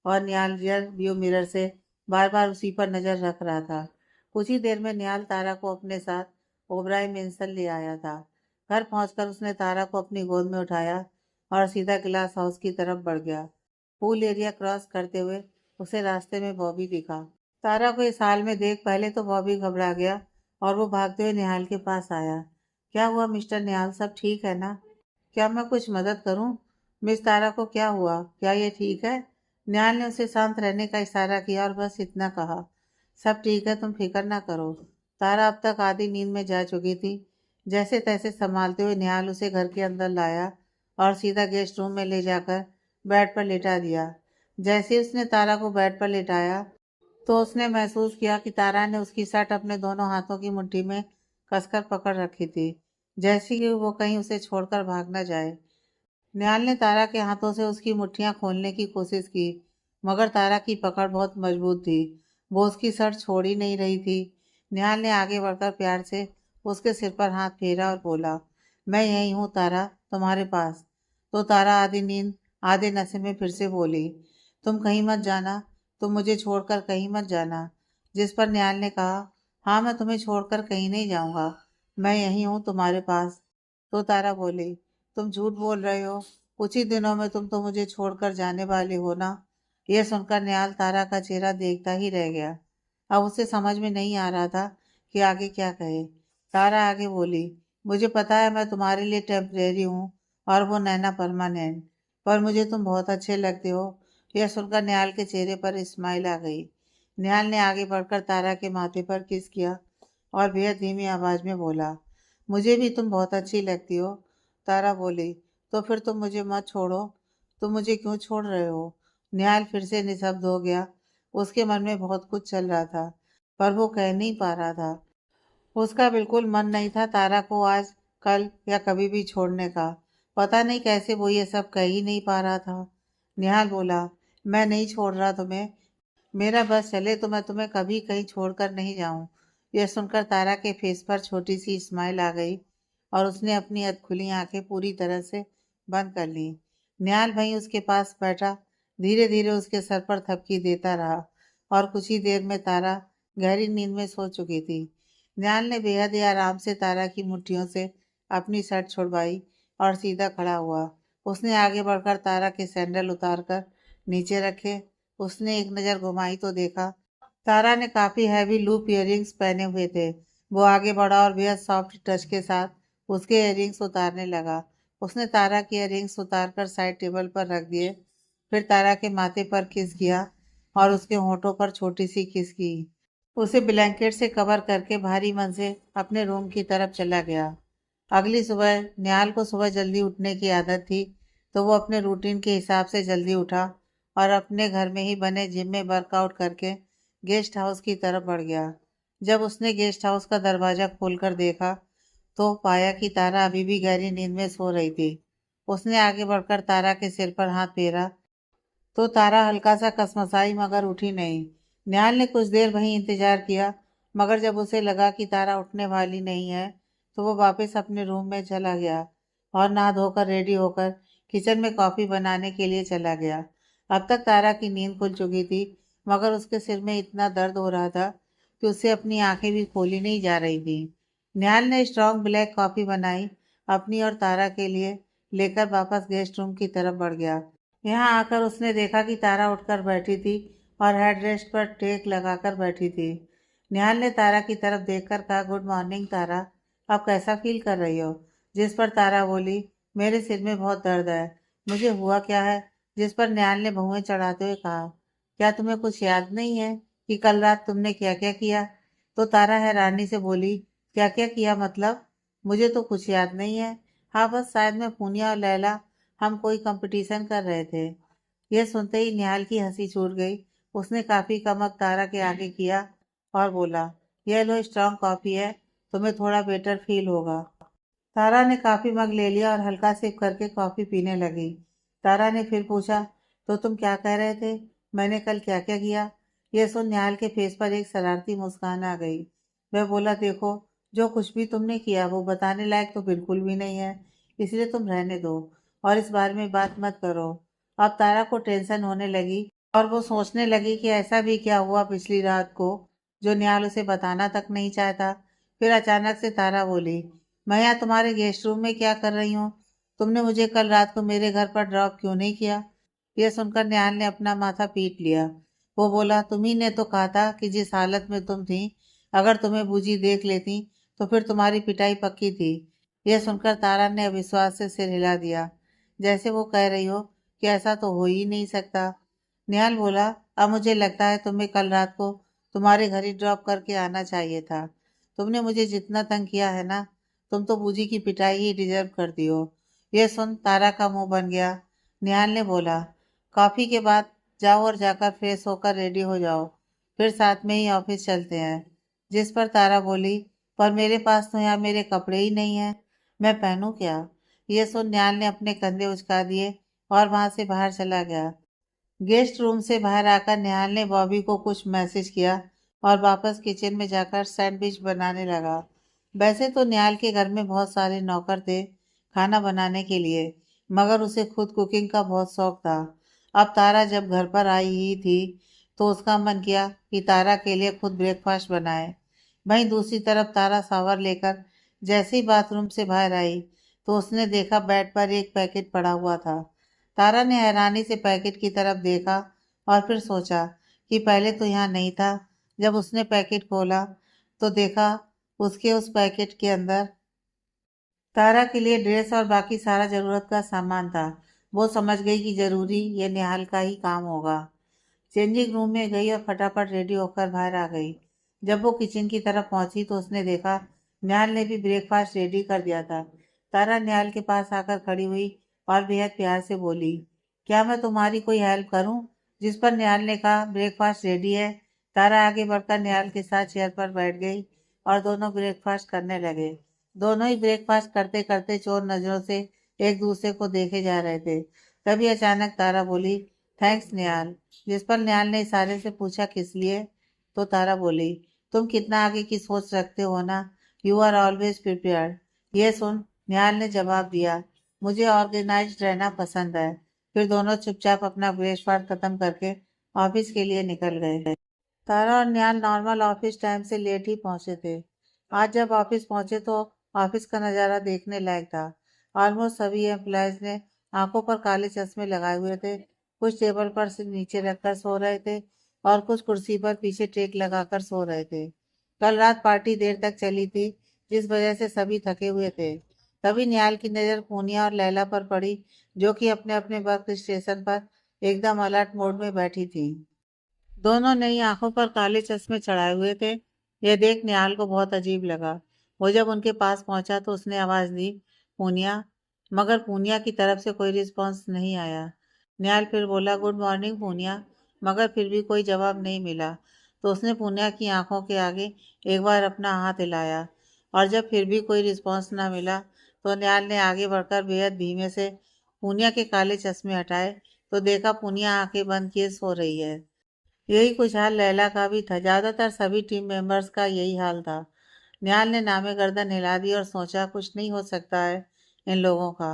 और निहाल रियर व्यू मिरर से बार बार उसी पर नजर रख रहा था। कुछ ही देर में निहाल तारा को अपने साथ ओबराय मेंशन ले आया था। घर पहुंचकर उसने तारा को अपनी गोद में उठाया और सीधा ग्लास हाउस की तरफ बढ़ गया। पूल एरिया क्रॉस करते हुए उसे रास्ते में बॉबी दिखा। तारा को इस हाल में देख पहले तो बॉबी घबरा गया और वो भागते हुए निहाल के पास आया। क्या हुआ मिस्टर निहाल, सब ठीक है ना? क्या मैं कुछ मदद करूं? मिस तारा को क्या हुआ? क्या ये ठीक है? निहाल ने उसे शांत रहने का इशारा किया और बस इतना कहा, सब ठीक है, तुम फिक्र ना करो। तारा अब तक आधी नींद में जा चुकी थी। जैसे तैसे संभालते हुए निहाल उसे घर के अंदर लाया और सीधा गेस्ट रूम में ले जाकर बेड पर लेटा दिया। जैसे ही उसने तारा को बेड पर लेटाया तो उसने महसूस किया कि तारा ने उसकी शर्ट अपने दोनों हाथों की मुट्ठी में कसकर पकड़ रखी थी, जैसे कि वो कहीं उसे छोड़कर भाग न जाए। निहाल ने तारा के हाथों से उसकी मुट्ठियां खोलने की कोशिश की, मगर तारा की पकड़ बहुत मजबूत थी। वो उसकी शर्ट छोड़ ही नहीं रही थी। निहाल ने आगे बढ़कर प्यार से उसके सिर पर हाथ फेरा और बोला, मैं यही हूँ तारा, तुम्हारे पास। तो तारा आधी नींद आधे नशे में फिर से बोली, तुम कहीं मत जाना, तुम मुझे छोड़कर कहीं मत जाना। जिस पर निहाल ने कहा, हाँ मैं तुम्हें छोड़कर कहीं नहीं जाऊंगा, मैं यहीं हूँ तुम्हारे पास। तो तारा बोली, तुम झूठ बोल रहे हो, कुछ ही दिनों में तुम तो मुझे छोड़कर जाने वाले हो ना? यह सुनकर निहाल तारा का चेहरा देखता ही रह गया। अब उसे समझ में नहीं आ रहा था कि आगे क्या कहे। तारा आगे बोली, मुझे पता है मैं तुम्हारे लिए टेम्परेरी हूँ और वो नैना परमानेंट, पर मुझे तुम बहुत अच्छे लगते हो। यह सुनकर निहाल के चेहरे पर स्माइल आ गई। निहाल ने आगे बढ़कर तारा के माथे पर किस किया और बेहद धीमी आवाज में बोला, मुझे भी तुम बहुत अच्छी लगती हो। तारा बोली, तो फिर तुम मुझे मत छोड़ो। तुम मुझे क्यों छोड़ रहे हो? निहाल फिर से निशब्द हो गया। उसके मन में बहुत कुछ चल रहा था, पर वो कह नहीं पा रहा था। उसका बिल्कुल मन नहीं था तारा को आज, कल या कभी भी छोड़ने का। पता नहीं कैसे वो ये सब कह ही नहीं पा रहा था। निहाल बोला, मैं नहीं छोड़ रहा तुम्हें, मेरा बस चले तो मैं तुम्हें कभी कहीं छोड़कर नहीं जाऊं। यह सुनकर तारा के फेस पर छोटी सी स्माइल आ गई और उसने अपनी अधखुली आंखें पूरी तरह से बंद कर ली। निहाल वहीं उसके पास बैठा धीरे धीरे उसके सर पर थपकी देता रहा और कुछ ही देर में तारा गहरी नींद में सो चुकी थी। निहाल ने बेहद ही आराम से तारा की मुट्ठियों से अपनी शर्ट छुड़वाई और सीधा खड़ा हुआ। उसने आगे बढ़कर तारा के सैंडल उतारकर नीचे रखे। उसने एक नज़र घुमाई तो देखा तारा ने काफी हैवी लूप इयररिंग्स पहने हुए थे। वो आगे बढ़ा और बेहद सॉफ्ट टच के साथ उसके इयररिंग्स उतारने लगा। उसने तारा के इयररिंग्स उतारकर साइड टेबल पर रख दिए, फिर तारा के माथे पर किस किया और उसके होठों पर छोटी सी किस की। उसे ब्लैंकेट से कवर करके भारी मन से अपने रूम की तरफ चला गया। अगली सुबह निहाल को सुबह जल्दी उठने की आदत थी, तो वो अपने रूटीन के हिसाब से जल्दी उठा और अपने घर में ही बने जिम में वर्कआउट करके गेस्ट हाउस की तरफ बढ़ गया। जब उसने गेस्ट हाउस का दरवाजा खोलकर देखा तो पाया कि तारा अभी भी गहरी नींद में सो रही थी। उसने आगे बढ़कर तारा के सिर पर हाथ फेरा तो तारा हल्का सा कसमसाई मगर उठी नहीं। निहाल ने कुछ देर वहीं इंतजार किया, मगर जब उसे लगा कि तारा उठने वाली नहीं है तो वो वापस अपने रूम में चला गया और नहा धोकर रेडी होकर किचन में कॉफी बनाने के लिए चला गया। अब तक तारा की नींद खुल चुकी थी, मगर उसके सिर में इतना दर्द हो रहा था कि उससे अपनी आंखें भी खोली नहीं जा रही थी। निहाल ने स्ट्रॉन्ग ब्लैक कॉफी बनाई अपनी और तारा के लिए, लेकर वापस गेस्ट रूम की तरफ बढ़ गया। यहाँ आकर उसने देखा कि तारा उठकर बैठी थी और हेड रेस्ट पर टेक लगाकर बैठी थी। निहाल ने तारा की तरफ देखकर कहा, गुड मॉर्निंग तारा, अब कैसा फील कर रही हो? जिस पर तारा बोली, मेरे सिर में बहुत दर्द है। मुझे हुआ क्या है? जिस पर निहाल ने भौहें चढ़ाते हुए कहा, क्या तुम्हें कुछ याद नहीं है कि कल रात तुमने क्या क्या किया? तो तारा हैरानी से बोली, क्या क्या किया मतलब? मुझे तो कुछ याद नहीं है। हाँ बस शायद मैं पूनिया और लैला हम कोई कंपटीशन कर रहे थे। यह सुनते ही निहाल की हंसी छूट गई। उसने काफी का मग तारा के आगे किया और बोला, यह लो स्ट्रांग कॉफी है, तुम्हें थोड़ा बेटर फील होगा। तारा ने काफी मग ले लिया और हल्का सिप करके कॉफी पीने लगी। तारा ने फिर पूछा, तो तुम क्या कह रहे थे? मैंने कल क्या क्या किया? यह सुन निहाल के फेस पर एक शरारती मुस्कान आ गई। वह बोला, देखो, जो कुछ भी तुमने किया वो बताने लायक तो बिल्कुल भी नहीं है, इसलिए तुम रहने दो और इस बारे में बात मत करो। अब तारा को टेंशन होने लगी और वो सोचने लगी कि ऐसा भी क्या हुआ पिछली रात को जो निहाल उसे बताना तक नहीं चाहता। फिर अचानक से तारा बोली, मैं यहाँ तुम्हारे गेस्ट रूम में क्या कर रही हूँ? तुमने मुझे कल रात को मेरे घर पर ड्रॉप क्यों नहीं किया? यह सुनकर निहाल ने अपना माथा पीट लिया। वो बोला, तुम्ही ने तो कहा था कि जिस हालत में तुम थी, अगर तुम्हें बूजी देख लेती तो फिर तुम्हारी पिटाई पक्की थी। यह सुनकर तारा ने अविश्वास से सिर हिला दिया, जैसे वो कह रही हो कि ऐसा तो हो ही नहीं सकता। निहाल बोला, अब मुझे लगता है तुम्हें कल रात को तुम्हारे घर ही ड्रॉप करके आना चाहिए था। तुमने मुझे जितना तंग किया है ना, तुम तो बूजी की पिटाई ही डिजर्व करती हो। यह सुन तारा का मुंह बन गया। निहाल ने बोला, कॉफी के बाद जाओ और जाकर फ्रेश होकर रेडी हो जाओ, फिर साथ में ही ऑफिस चलते हैं। जिस पर तारा बोली, पर मेरे पास तो यहाँ मेरे कपड़े ही नहीं है, मैं पहनूं क्या? यह सुन निहाल ने अपने कंधे उचका दिए और वहां से बाहर चला गया। गेस्ट रूम से बाहर आकर निहाल ने बॉबी को कुछ मैसेज किया और वापस किचन में जाकर सैंडविच बनाने लगा। वैसे तो निहाल के घर में बहुत सारे नौकर थे खाना बनाने के लिए, मगर उसे खुद कुकिंग का बहुत शौक था। अब तारा जब घर पर आई ही थी तो उसका मन किया कि तारा के लिए खुद ब्रेकफास्ट बनाए। वहीं दूसरी तरफ तारा शावर लेकर जैसे ही बाथरूम से बाहर आई तो उसने देखा बेड पर एक पैकेट पड़ा हुआ था। तारा ने हैरानी से पैकेट की तरफ देखा और फिर सोचा कि पहले तो यहाँ नहीं था। जब उसने पैकेट खोला तो देखा उसके उस पैकेट के अंदर तारा के लिए ड्रेस और बाकी सारा जरूरत का सामान था। वो समझ गई कि जरूरी ये निहाल का ही काम होगा। चेंजिंग रूम में गई और फटाफट रेडी होकर बाहर आ गई। जब वो किचन की तरफ पहुंची तो उसने देखा निहाल ने भी ब्रेकफास्ट रेडी कर दिया था। तारा निहाल के पास आकर खड़ी हुई और बेहद प्यार से बोली, क्या मैं तुम्हारी कोई हेल्प करूं? जिस पर निहाल ने कहा, ब्रेकफास्ट रेडी है। तारा आगे बढ़कर निहाल के साथ चेयर पर बैठ गई और दोनों ब्रेकफास्ट करने लगे। दोनों ही ब्रेकफास्ट करते करते चोर नजरों से एक दूसरे को देखे जा रहे थे। तभी अचानक तारा बोली, थैंक्स निहाल। जिस पर निहाल ने इशारे से पूछा, किस लिए? तो तारा बोली, तुम कितना आगे की सोच रखते हो ना, यू आर ऑलवेज प्रिपेयर्ड। ये सुन निहाल ने जवाब दिया, मुझे ऑर्गेनाइज्ड रहना पसंद है। फिर दोनों चुपचाप अपना ब्रेकफास्ट खत्म करके ऑफिस के लिए निकल गए। तारा और निहाल नॉर्मल ऑफिस टाइम से लेट ही पहुंचे थे। आज जब ऑफिस पहुंचे तो ऑफिस का नज़ारा देखने लायक था। ऑलमोस्ट सभी एम्प्लॉयज ने आंखों पर काले चश्मे लगाए हुए थे। कुछ टेबल पर से नीचे रखकर सो रहे थे और कुछ कुर्सी पर पीछे टेक लगाकर सो रहे थे। कल रात पार्टी देर तक चली थी, जिस वजह से सभी थके हुए थे। तभी निहाल की नज़र पूनिया और लैला पर पड़ी, जो कि अपने अपने वर्क स्टेशन पर एकदम अलर्ट मोड में बैठी थी। दोनों ने ही आंखों पर काले चश्मे चढ़ाए हुए थे। यह देख निहाल को बहुत अजीब लगा। वो जब उनके पास पहुंचा तो उसने आवाज दी, पूनिया। मगर पूनिया की तरफ से कोई रिस्पॉन्स नहीं आया। निहाल फिर बोला, गुड मॉर्निंग पूनिया। मगर फिर भी कोई जवाब नहीं मिला। तो उसने पूनिया की आंखों के आगे एक बार अपना हाथ हिलाया और जब फिर भी कोई रिस्पॉन्स ना मिला तो निहाल ने आगे बढ़कर बेहद धीमे से पूनिया के काले चश्मे हटाए तो देखा पूनिया आंखें बंद किए सो रही है। यही कुछ हाल लैला का भी था। ज्यादातर सभी टीम मेंबर्स का यही हाल था। निहाल ने नामे गर्दन हिला दी और सोचा, कुछ नहीं हो सकता है इन लोगों का।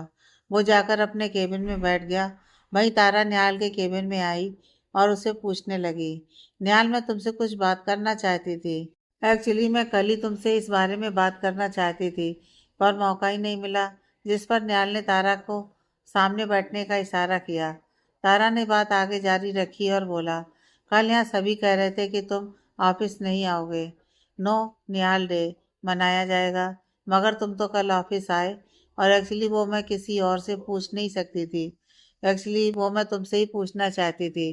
वो जाकर अपने केबिन में बैठ गया। वहीं तारा निहाल के केबिन में आई और उसे पूछने लगी, निहाल, मैं तुमसे कुछ बात करना चाहती थी। एक्चुअली मैं कल ही तुमसे इस बारे में बात करना चाहती थी, पर मौका ही नहीं मिला। जिस पर निहाल ने तारा को सामने बैठने का इशारा किया। तारा ने बात आगे जारी रखी और बोला, कल यहाँ सभी कह रहे थे कि तुम ऑफिस नहीं आओगे। नो निहाल डे मनाया जाएगा, मगर तुम तो कल ऑफिस आए और एक्चुअली वो मैं किसी और से पूछ नहीं सकती थी। एक्चुअली वो मैं तुमसे ही पूछना चाहती थी।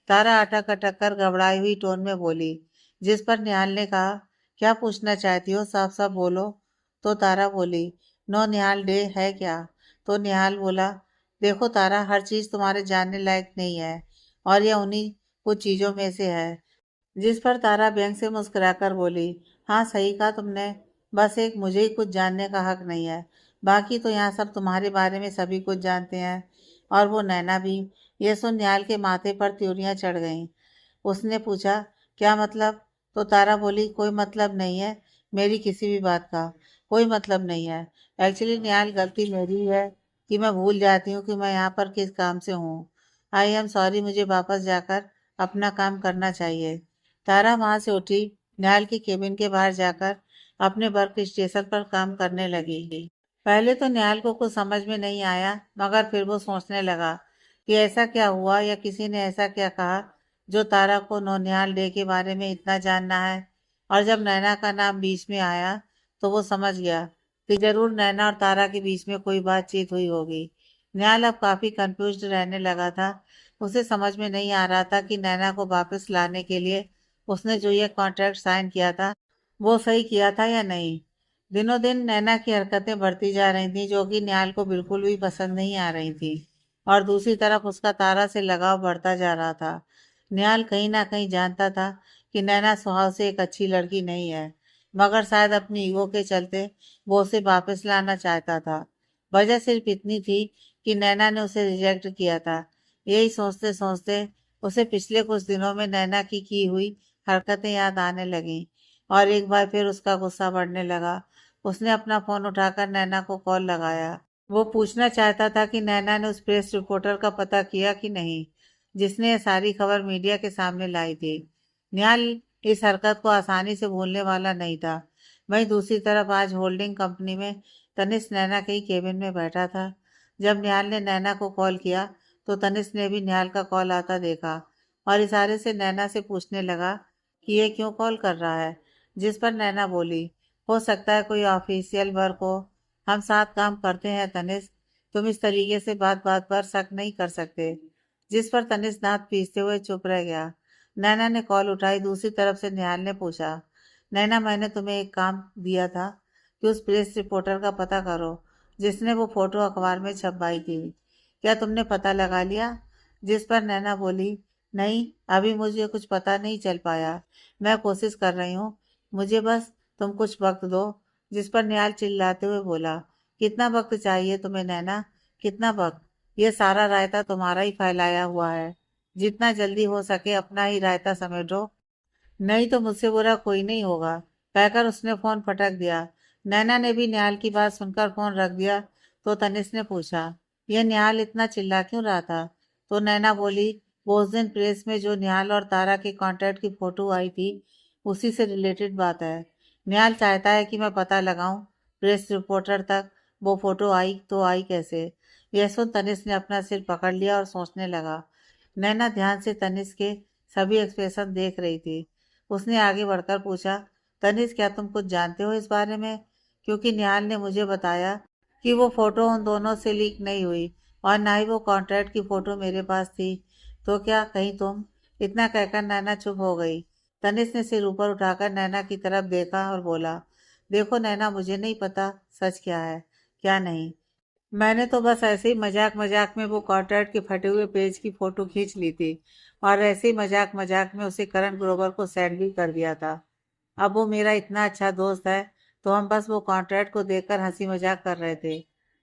तारा अटक अटक कर घबराई हुई टोन में बोली। जिस पर निहाल ने कहा, क्या पूछना चाहती हो, साफ साफ बोलो। तो तारा बोली, नो निहाल डे है क्या? तो निहाल बोला, देखो तारा, हर चीज तुम्हारे जानने लायक नहीं है और यह उन्हीं कुछ चीजों में से है। जिस पर तारा बैंक से मुस्कुराकर बोली, हाँ सही कहा तुमने, बस एक मुझे ही कुछ जानने का हक नहीं है, बाकी तो यहाँ सब तुम्हारे बारे में सभी कुछ जानते हैं, और वो नैना भी। ये सुन निहाल के माथे पर त्योरियां चढ़ गईं। उसने पूछा, क्या मतलब? तो तारा बोली, कोई मतलब नहीं है, मेरी किसी भी बात का कोई मतलब नहीं है। एक्चुअली निहाल, गलती मेरी है कि मैं भूल जाती हूँ कि मैं यहाँ पर किस काम से हूँ। आई एम सॉरी, मुझे वापस जाकर अपना काम करना चाहिए। तारा वहां से उठी, निहाल की केबिन के बाहर जाकर अपने वर्क स्टेशन पर काम करने लगी। पहले तो निहाल को कुछ समझ में नहीं आया, मगर फिर वो सोचने लगा कि ऐसा क्या हुआ या किसी ने ऐसा क्या कहा जो तारा को नौनिहाल डे के बारे में इतना जानना है। और जब नैना का नाम बीच में आया तो वो समझ गया कि जरूर नैना और तारा के बीच में कोई बातचीत हुई होगी। निहाल अब काफी कंफ्यूज्ड रहने लगा था। उसे समझ में नहीं आ रहा था कि नैना को वापस लाने के लिए उसने जो ये कॉन्ट्रैक्ट साइन किया था वो सही किया था या नहीं। दिनों दिन नैना की हरकतें बढ़ती जा रही थी, जो कि निहाल को बिल्कुल भी पसंद नहीं आ रही थी, और दूसरी तरफ उसका तारा से लगाव बढ़ता जा रहा था। निहाल कहीं ना कहीं जानता था कि नैना स्वभाव से एक अच्छी लड़की नहीं है, मगर शायद अपनी ईगो के चलते वो उसे वापस लाना चाहता था। वजह सिर्फ इतनी थी कि नैना ने उसे रिजेक्ट किया था। यही सोचते सोचते उसे पिछले कुछ दिनों में नैना की हुई हरकतें याद आने लगीं, और एक बार फिर उसका गुस्सा बढ़ने लगा। उसने अपना फोन उठाकर नैना को कॉल लगाया। वो पूछना चाहता था कि नैना ने उस प्रेस रिपोर्टर का पता किया कि नहीं, जिसने ये सारी खबर मीडिया के सामने लाई थी। निहाल इस हरकत को आसानी से भूलने वाला नहीं था। वहीं दूसरी तरफ आज होल्डिंग कंपनी में तनिष्क नैना के ही केबिन में बैठा था। जब निहाल ने नैना को कॉल किया तो तनिष्क ने भी निहाल का कॉल आता देखा और इशारे से नैना से पूछने लगा कि ये क्यों कॉल कर रहा है। जिस पर नैना बोली, हो सकता है कोई ऑफिशियल वर्क हो, हम साथ काम करते हैं तनिष्क, तुम इस तरीके से बात बात पर शक नहीं कर सकते। जिस पर तनिष्क दांत पीसते हुए चुप रह गया। नैना ने कॉल उठाई। दूसरी तरफ से निहाल ने पूछा, नैना, मैंने तुम्हें एक काम दिया था कि उस प्रेस रिपोर्टर का पता करो जिसने वो फोटो अखबार में छपवाई थी। क्या तुमने पता लगा लिया? जिस पर नैना बोली, नहीं, अभी मुझे कुछ पता नहीं चल पाया, मैं कोशिश कर रही हूँ, मुझे बस तुम कुछ वक्त दो। जिस पर निहाल चिल्लाते हुए बोला, कितना वक्त चाहिए तुम्हें नैना, कितना वक्त? ये सारा रायता तुम्हारा ही फैलाया हुआ है, जितना जल्दी हो सके अपना ही रायता समेटो, नहीं तो मुझसे बुरा कोई नहीं होगा, कहकर उसने फोन पटक दिया। नैना ने भी निहाल की बात सुनकर फोन रख दिया। तो तनिष्क ने पूछा, यह निहाल इतना चिल्ला क्यों रहा था? तो नैना बोली, वो उस दिन प्रेस में जो निहाल और तारा के कॉन्ट्रैक्ट की फोटो आई थी, उसी से रिलेटेड बात है। निहाल चाहता है कि मैं पता लगाऊं प्रेस रिपोर्टर तक वो फोटो आई तो आई कैसे। यह सुन तनिष्क ने अपना सिर पकड़ लिया और सोचने लगा। नैना ध्यान से तनिष्क के सभी एक्सप्रेशन देख रही थी। उसने आगे बढ़कर पूछा, तनिष्क, क्या तुम कुछ जानते हो इस बारे में? क्योंकि निहाल ने मुझे बताया कि वो फोटो उन दोनों से लीक नहीं हुई और ना ही वो कॉन्ट्रैक्ट की फोटो मेरे पास थी। तो क्या कहीं तुम? इतना कहकर नैना चुप हो गई। तनिष्क ने सिर ऊपर उठाकर नैना की तरफ देखा और बोला, देखो नैना, मुझे नहीं पता सच क्या है क्या नहीं। मैंने तो बस ऐसे ही मजाक मजाक में वो कॉर्टराइट के फटे हुए पेज की फोटो खींच ली थी, और ऐसे ही मजाक मजाक में उसे करण ग्रोवर को सेंड भी कर दिया था। अब वो मेरा इतना अच्छा दोस्त है, तो हम बस वो कॉन्ट्रैक्ट को देखकर हंसी मजाक कर रहे थे।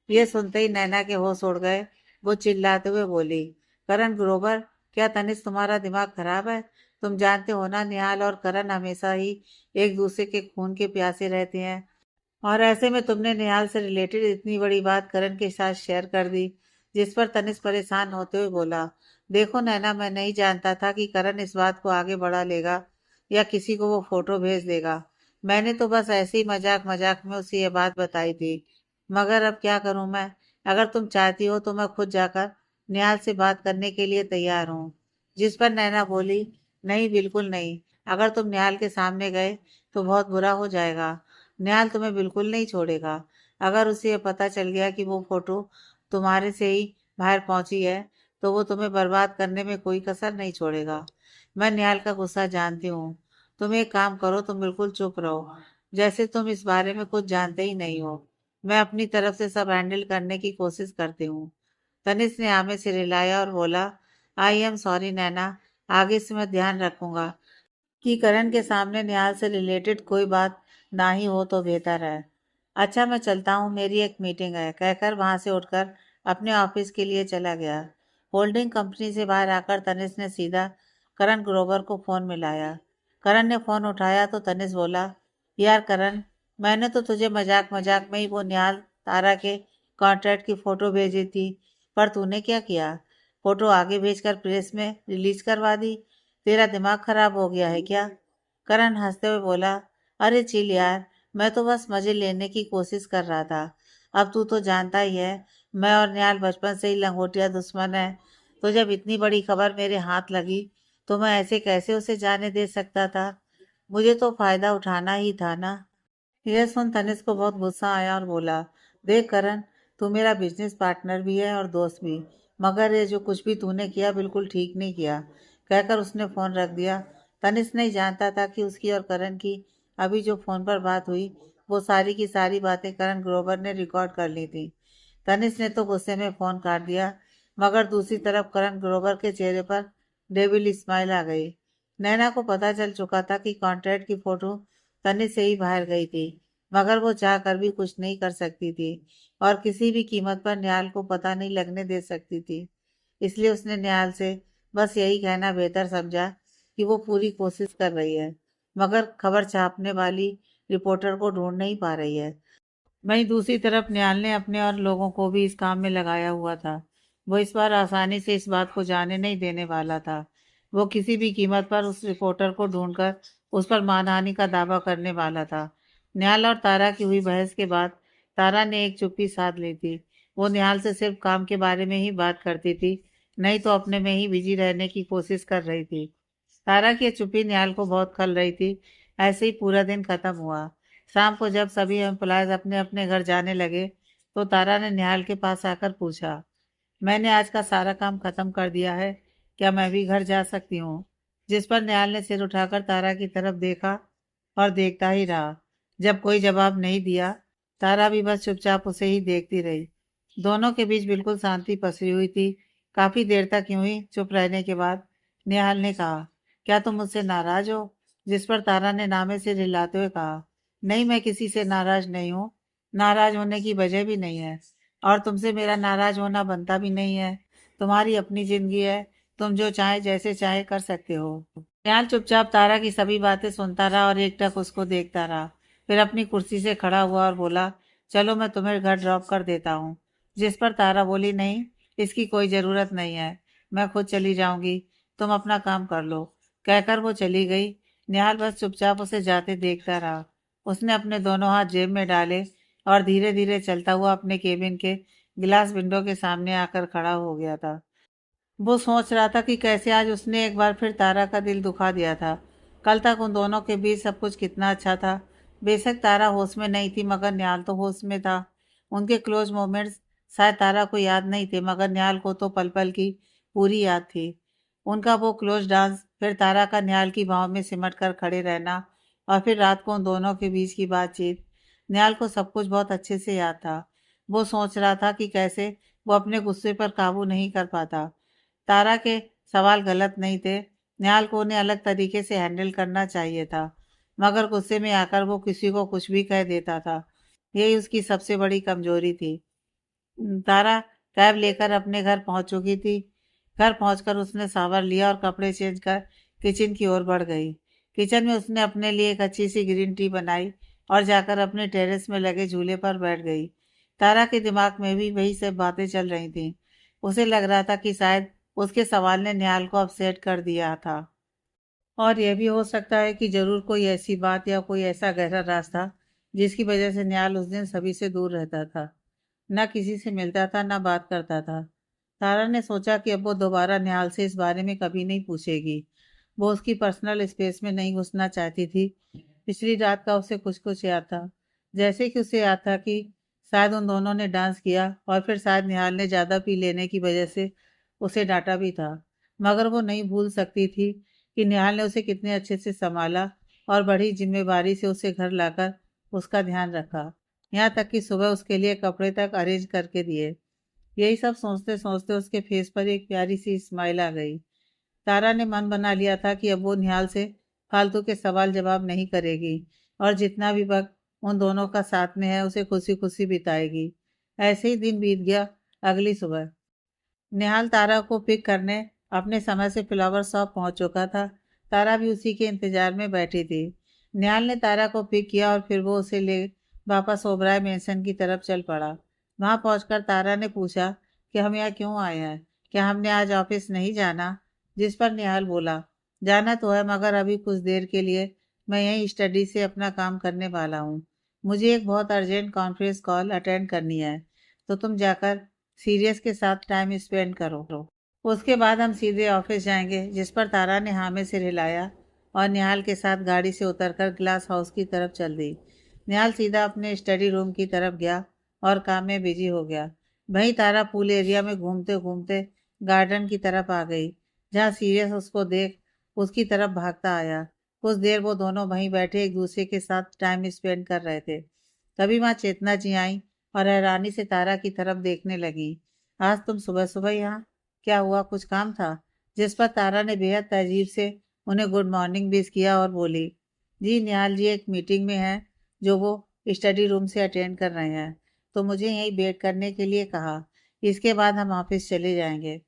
ये सुनते ही नैना के होश उड़ गए। वो चिल्लाते हुए बोली, करण ग्रोवर, क्या तनिष्क तुम्हारा दिमाग खराब है? तुम जानते हो ना, निहाल और करण हमेशा ही एक दूसरे के खून के प्यासे रहते हैं, और ऐसे में तुमने निहाल से रिलेटेड इतनी बड़ी बात करण के साथ शेयर कर दी। जिस पर तनिष्क परेशान होते हुए बोला, देखो नैना, मैं नहीं जानता था कि करण इस बात को आगे बढ़ा लेगा या किसी को वो फोटो भेज देगा। मैंने तो बस ऐसे ही मजाक मजाक में उसे ये बात बताई थी, मगर अब क्या करूं मैं? अगर तुम चाहती हो तो मैं खुद जाकर निहाल से बात करने के लिए तैयार हूँ। जिस पर नैना बोली, नहीं, बिल्कुल नहीं, अगर तुम निहाल के सामने गए तो बहुत बुरा हो जाएगा। निहाल तुम्हें बिल्कुल नहीं छोड़ेगा। अगर उसे ये पता चल गया कि वो फोटो तुम्हारे से ही बाहर पहुंची है, तो वो तुम्हें बर्बाद करने में कोई कसर नहीं छोड़ेगा। मैं निहाल का गुस्सा जानती हूँ। तुम एक काम करो, तुम बिल्कुल चुप रहो, जैसे तुम इस बारे में कुछ जानते ही नहीं हो। मैं अपनी तरफ से सब हैंडल करने की कोशिश करती हूँ। तनिष्क ने आमे से रिलाया और बोला, आई एम सॉरी नैना, आगे से मैं ध्यान रखूंगा कि करण के सामने निहाल से रिलेटेड कोई बात ना ही हो तो बेहतर है। अच्छा मैं चलता हूँ, मेरी एक मीटिंग है, कहकर वहां से उठकर अपने ऑफिस के लिए चला गया। होल्डिंग कंपनी से बाहर आकर तनिष्क ने सीधा करण ग्रोवर को फोन मिलाया। करण ने फोन उठाया तो तनिष्क बोला, यार करण, मैंने तो तुझे मजाक मजाक में ही वो निहाल तारा के कॉन्ट्रैक्ट की फोटो भेजी थी, पर तूने क्या किया? फोटो आगे भेजकर प्रेस में रिलीज करवा दी। तेरा दिमाग खराब हो गया है क्या? करण हंसते हुए बोला, अरे चिल यार, मैं तो बस मजे लेने की कोशिश कर रहा था। अब तू तो जानता ही है, मैं और निहाल बचपन से ही लंगोटिया दुश्मन है। तो जब इतनी बड़ी खबर मेरे हाथ लगी तो मैं ऐसे कैसे उसे जाने दे सकता था? मुझे तो फायदा उठाना ही था ना। यह सुन तनिष्क को बहुत गुस्सा आया और बोला, देख करण, तू मेरा बिजनेस पार्टनर भी है और दोस्त भी, मगर ये जो कुछ भी तूने किया बिल्कुल ठीक नहीं किया, कहकर उसने फोन रख दिया। तनिष्क नहीं जानता था कि उसकी और करण की अभी जो फोन पर बात हुई वो सारी की सारी बातें करण ग्रोवर ने रिकॉर्ड कर ली थी। तनिष्क ने तो गुस्से में फोन काट दिया, मगर दूसरी तरफ करण ग्रोवर के चेहरे पर डेविल स्माइल आ गई। नैना को पता चल चुका था कि कॉन्ट्रैक्ट की फोटो तनिष्क से ही बाहर गई थी, मगर वो चाह कर भी कुछ नहीं कर सकती थी और किसी भी कीमत पर निहाल को पता नहीं लगने दे सकती थी। इसलिए उसने निहाल से बस यही कहना बेहतर समझा कि वो पूरी कोशिश कर रही है, मगर खबर छापने वाली रिपोर्टर को ढूंढ नहीं पा रही है। वहीं दूसरी तरफ निहाल ने अपने और लोगों को भी इस काम में लगाया हुआ था। वो इस बार आसानी से इस बात को जाने नहीं देने वाला था। वो किसी भी कीमत पर उस रिपोर्टर को ढूंढकर उस पर मानहानि का दावा करने वाला था। निहाल और तारा की हुई बहस के बाद तारा ने एक चुप्पी साध ली थी। वो निहाल से सिर्फ काम के बारे में ही बात करती थी, नहीं तो अपने में ही बिजी रहने की कोशिश कर रही थी। तारा की ये चुप्पी निहाल को बहुत खल रही थी। ऐसे ही पूरा दिन खत्म हुआ। शाम को जब सभी एम्प्लॉयज अपने अपने घर जाने लगे तो तारा ने निहाल के पास आकर पूछा, मैंने आज का सारा काम खत्म कर दिया है, क्या मैं भी घर जा सकती हूँ? जिस पर निहाल ने सिर उठाकर तारा की तरफ देखा और देखता ही रहा। जब कोई जवाब नहीं दिया, तारा भी बस चुपचाप उसे ही देखती रही। दोनों के बीच बिल्कुल शांति पसरी हुई थी। काफी देर तक यूं ही चुप रहने के बाद निहाल ने कहा, क्या तुम मुझसे नाराज हो? जिस पर तारा ने नामे से हिलाते हुए कहा, नहीं, मैं किसी से नाराज नहीं हूँ। नाराज होने की वजह भी नहीं है और तुमसे मेरा नाराज होना बनता भी नहीं है। तुम्हारी अपनी जिंदगी है, तुम जो चाहे जैसे चाहे कर सकते हो। निहाल चुपचाप तारा की सभी बातें सुनता रहा और एकटक उसको देखता रहा। फिर अपनी कुर्सी से खड़ा हुआ और बोला, चलो मैं तुम्हें घर ड्रॉप कर देता हूँ। जिस पर तारा बोली, नहीं, इसकी कोई ज़रूरत नहीं है, मैं खुद चली जाऊंगी, तुम अपना काम कर लो, कहकर वो चली गई। निहाल बस चुपचाप उसे जाते देखता रहा। उसने अपने दोनों हाथ जेब में डाले और धीरे धीरे चलता हुआ अपने केबिन के गिलास विंडो के सामने आकर खड़ा हो गया था। वो सोच रहा था कि कैसे आज उसने एक बार फिर तारा का दिल दुखा दिया था। कल तक उन दोनों के बीच सब कुछ कितना अच्छा था। बेशक तारा होश में नहीं थी, मगर निहाल तो होश में था। उनके क्लोज मोमेंट्स शायद तारा को याद नहीं थे, मगर निहाल को तो पल पल की पूरी याद थी। उनका वो क्लोज डांस, फिर तारा का निहाल की बाहों में सिमट कर खड़े रहना, और फिर रात को उन दोनों के बीच की बातचीत। निहाल को सब कुछ बहुत अच्छे से याद था। वो सोच रहा था कि कैसे वो अपने गुस्से पर काबू नहीं कर पाता। तारा के सवाल गलत नहीं थे। निहाल को उन्हें अलग तरीके से हैंडल करना चाहिए था, मगर गुस्से में आकर वो किसी को कुछ भी कह देता था। यही उसकी सबसे बड़ी कमजोरी थी। तारा कैब लेकर अपने घर पहुंच चुकी थी। घर पहुंचकर उसने शावर लिया और कपड़े चेंज कर किचन की ओर बढ़ गई। किचन में उसने अपने लिए एक अच्छी सी ग्रीन टी बनाई और जाकर अपने टेरेस में लगे झूले पर बैठ गई। तारा के दिमाग में भी वही सब बातें चल रही थीं। उसे लग रहा था कि शायद उसके सवाल ने निहाल को अपसेट कर दिया था, और यह भी हो सकता है कि जरूर कोई ऐसी बात या कोई ऐसा गहरा राज था जिसकी वजह से निहाल उस दिन सभी से दूर रहता था, न किसी से मिलता था, न बात करता था। तारा ने सोचा कि अब वो दोबारा निहाल से इस बारे में कभी नहीं पूछेगी। वो उसकी पर्सनल स्पेस में नहीं घुसना चाहती थी। पिछली रात का उसे कुछ कुछ याद था। जैसे कि उसे याद था कि शायद उन दोनों ने डांस किया और फिर शायद निहाल ने ज़्यादा पी लेने की वजह से उसे डांटा भी था। मगर वो नहीं भूल सकती थी कि निहाल ने उसे कितने अच्छे से संभाला और बड़ी जिम्मेवारी से उसे घर लाकर उसका ध्यान रखा। यहाँ तक कि सुबह उसके लिए कपड़े तक अरेंज करके दिए। यही सब सोचते सोचते उसके फेस पर एक प्यारी सी स्माइल आ गई। तारा ने मन बना लिया था कि अब वो निहाल से फालतू के सवाल जवाब नहीं करेगी और जितना भी वक्त उन दोनों का साथ में है उसे खुशी खुशी बिताएगी। ऐसे ही दिन बीत गया। अगली सुबह निहाल तारा को पिक करने अपने समय से फ्लावर शॉप पहुंच चुका था। तारा भी उसी के इंतजार में बैठी थी। निहाल ने तारा को पिक किया और फिर वो उसे ले वापस ओबराय मेंशन की तरफ चल पड़ा। वहां पहुंचकर तारा ने पूछा कि हम यहाँ क्यों आए हैं, क्या हमने आज ऑफिस नहीं जाना? जिस पर निहाल बोला, जाना तो है मगर अभी कुछ देर के लिए मैं यहीं स्टडी से अपना काम करने वाला हूँ। मुझे एक बहुत अर्जेंट कॉन्फ्रेंस कॉल अटेंड करनी है, तो तुम जाकर सीरियस के साथ टाइम स्पेंड करो। उसके बाद हम सीधे ऑफिस जाएंगे। जिस पर तारा ने हाँ में सिर हिलाया और निहाल के साथ गाड़ी से उतरकर ग्लास हाउस की तरफ चल दी। निहाल सीधा अपने स्टडी रूम की तरफ गया और काम में बिजी हो गया। वहीं तारा पूल एरिया में घूमते घूमते गार्डन की तरफ आ गई, जहाँ सीरियस उसको देख उसकी तरफ भागता आया। कुछ देर वो दोनों वहीं बैठे एक दूसरे के साथ टाइम स्पेंड कर रहे थे। तभी वहाँ चेतना जी आई और हैरानी से तारा की तरफ देखने लगी। आज तुम सुबह सुबह यहाँ, क्या हुआ, कुछ काम था? जिस पर तारा ने बेहद तहजीब से उन्हें गुड मॉर्निंग विश किया और बोली, जी निहाल जी एक मीटिंग में है जो वो स्टडी रूम से अटेंड कर रहे हैं, तो मुझे यहीं वेट करने के लिए कहा। इसके बाद हम ऑफिस चले जाएंगे।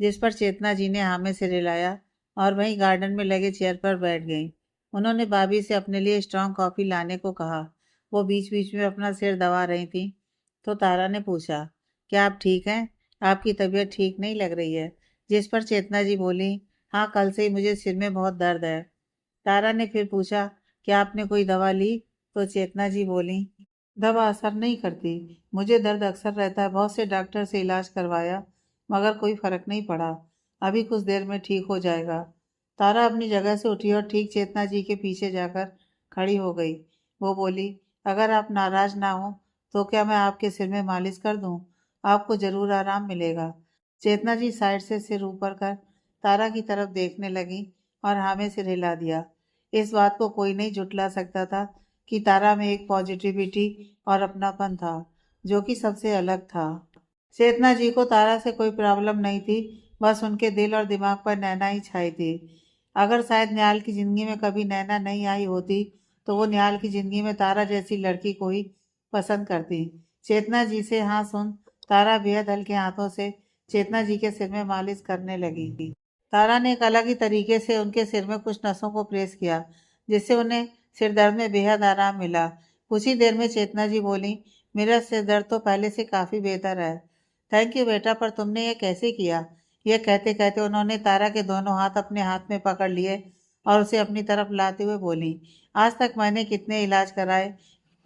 जिस पर चेतना जी ने हाँ में सिर हिलाया और वहीं गार्डन में लगे चेयर पर बैठ गई। उन्होंने भाभी से अपने लिए स्ट्रांग कॉफी लाने को कहा। वो बीच बीच में अपना सिर दबा रही थी, तो तारा ने पूछा, क्या आप ठीक हैं? आपकी तबीयत ठीक नहीं लग रही है। जिस पर चेतना जी बोली, हाँ कल से ही मुझे सिर में बहुत दर्द है। तारा ने फिर पूछा, क्या आपने कोई दवा ली? तो चेतना जी बोली, दवा असर नहीं करती, मुझे दर्द अक्सर रहता है, बहुत से डॉक्टर से इलाज करवाया मगर कोई फर्क नहीं पड़ा। अभी कुछ देर में ठीक हो जाएगा। तारा अपनी जगह से उठी और ठीक चेतना जी के पीछे जाकर खड़ी हो गई। वो बोली, अगर आप नाराज ना हो तो क्या मैं आपके सिर में मालिश कर दूं? आपको जरूर आराम मिलेगा। चेतना जी साइड से सिर ऊपर कर तारा की तरफ देखने लगी और हाँ में सिर हिला दिया। इस बात को कोई नहीं झुठला सकता था कि तारा में एक पॉजिटिविटी और अपनापन था जो कि सबसे अलग था। चेतना जी को तारा से कोई प्रॉब्लम नहीं थी, बस उनके दिल और दिमाग पर नैना ही छाई थी। अगर शायद निहाल की जिंदगी में कभी नैना नहीं आई होती तो वो निहाल की जिंदगी में तारा जैसी लड़की को ही पसंद करती। चेतना जी से हाँ सुन तारा बेहद हल्के हाथों से चेतना जी के सिर में मालिश करने लगी। तारा ने एक अलग ही तरीके से उनके सिर में कुछ नसों को प्रेस किया, जिससे उन्हें सिर दर्द में बेहद आराम मिला। कुछ ही देर में चेतना जी बोली, मेरा सिर दर्द तो पहले से काफी बेहतर है। थैंक यू बेटा, पर तुमने ये कैसे किया? ये कहते कहते उन्होंने तारा के दोनों हाथ अपने हाथ में पकड़ लिए और उसे अपनी तरफ लाते हुए बोली, आज तक मैंने कितने इलाज कराए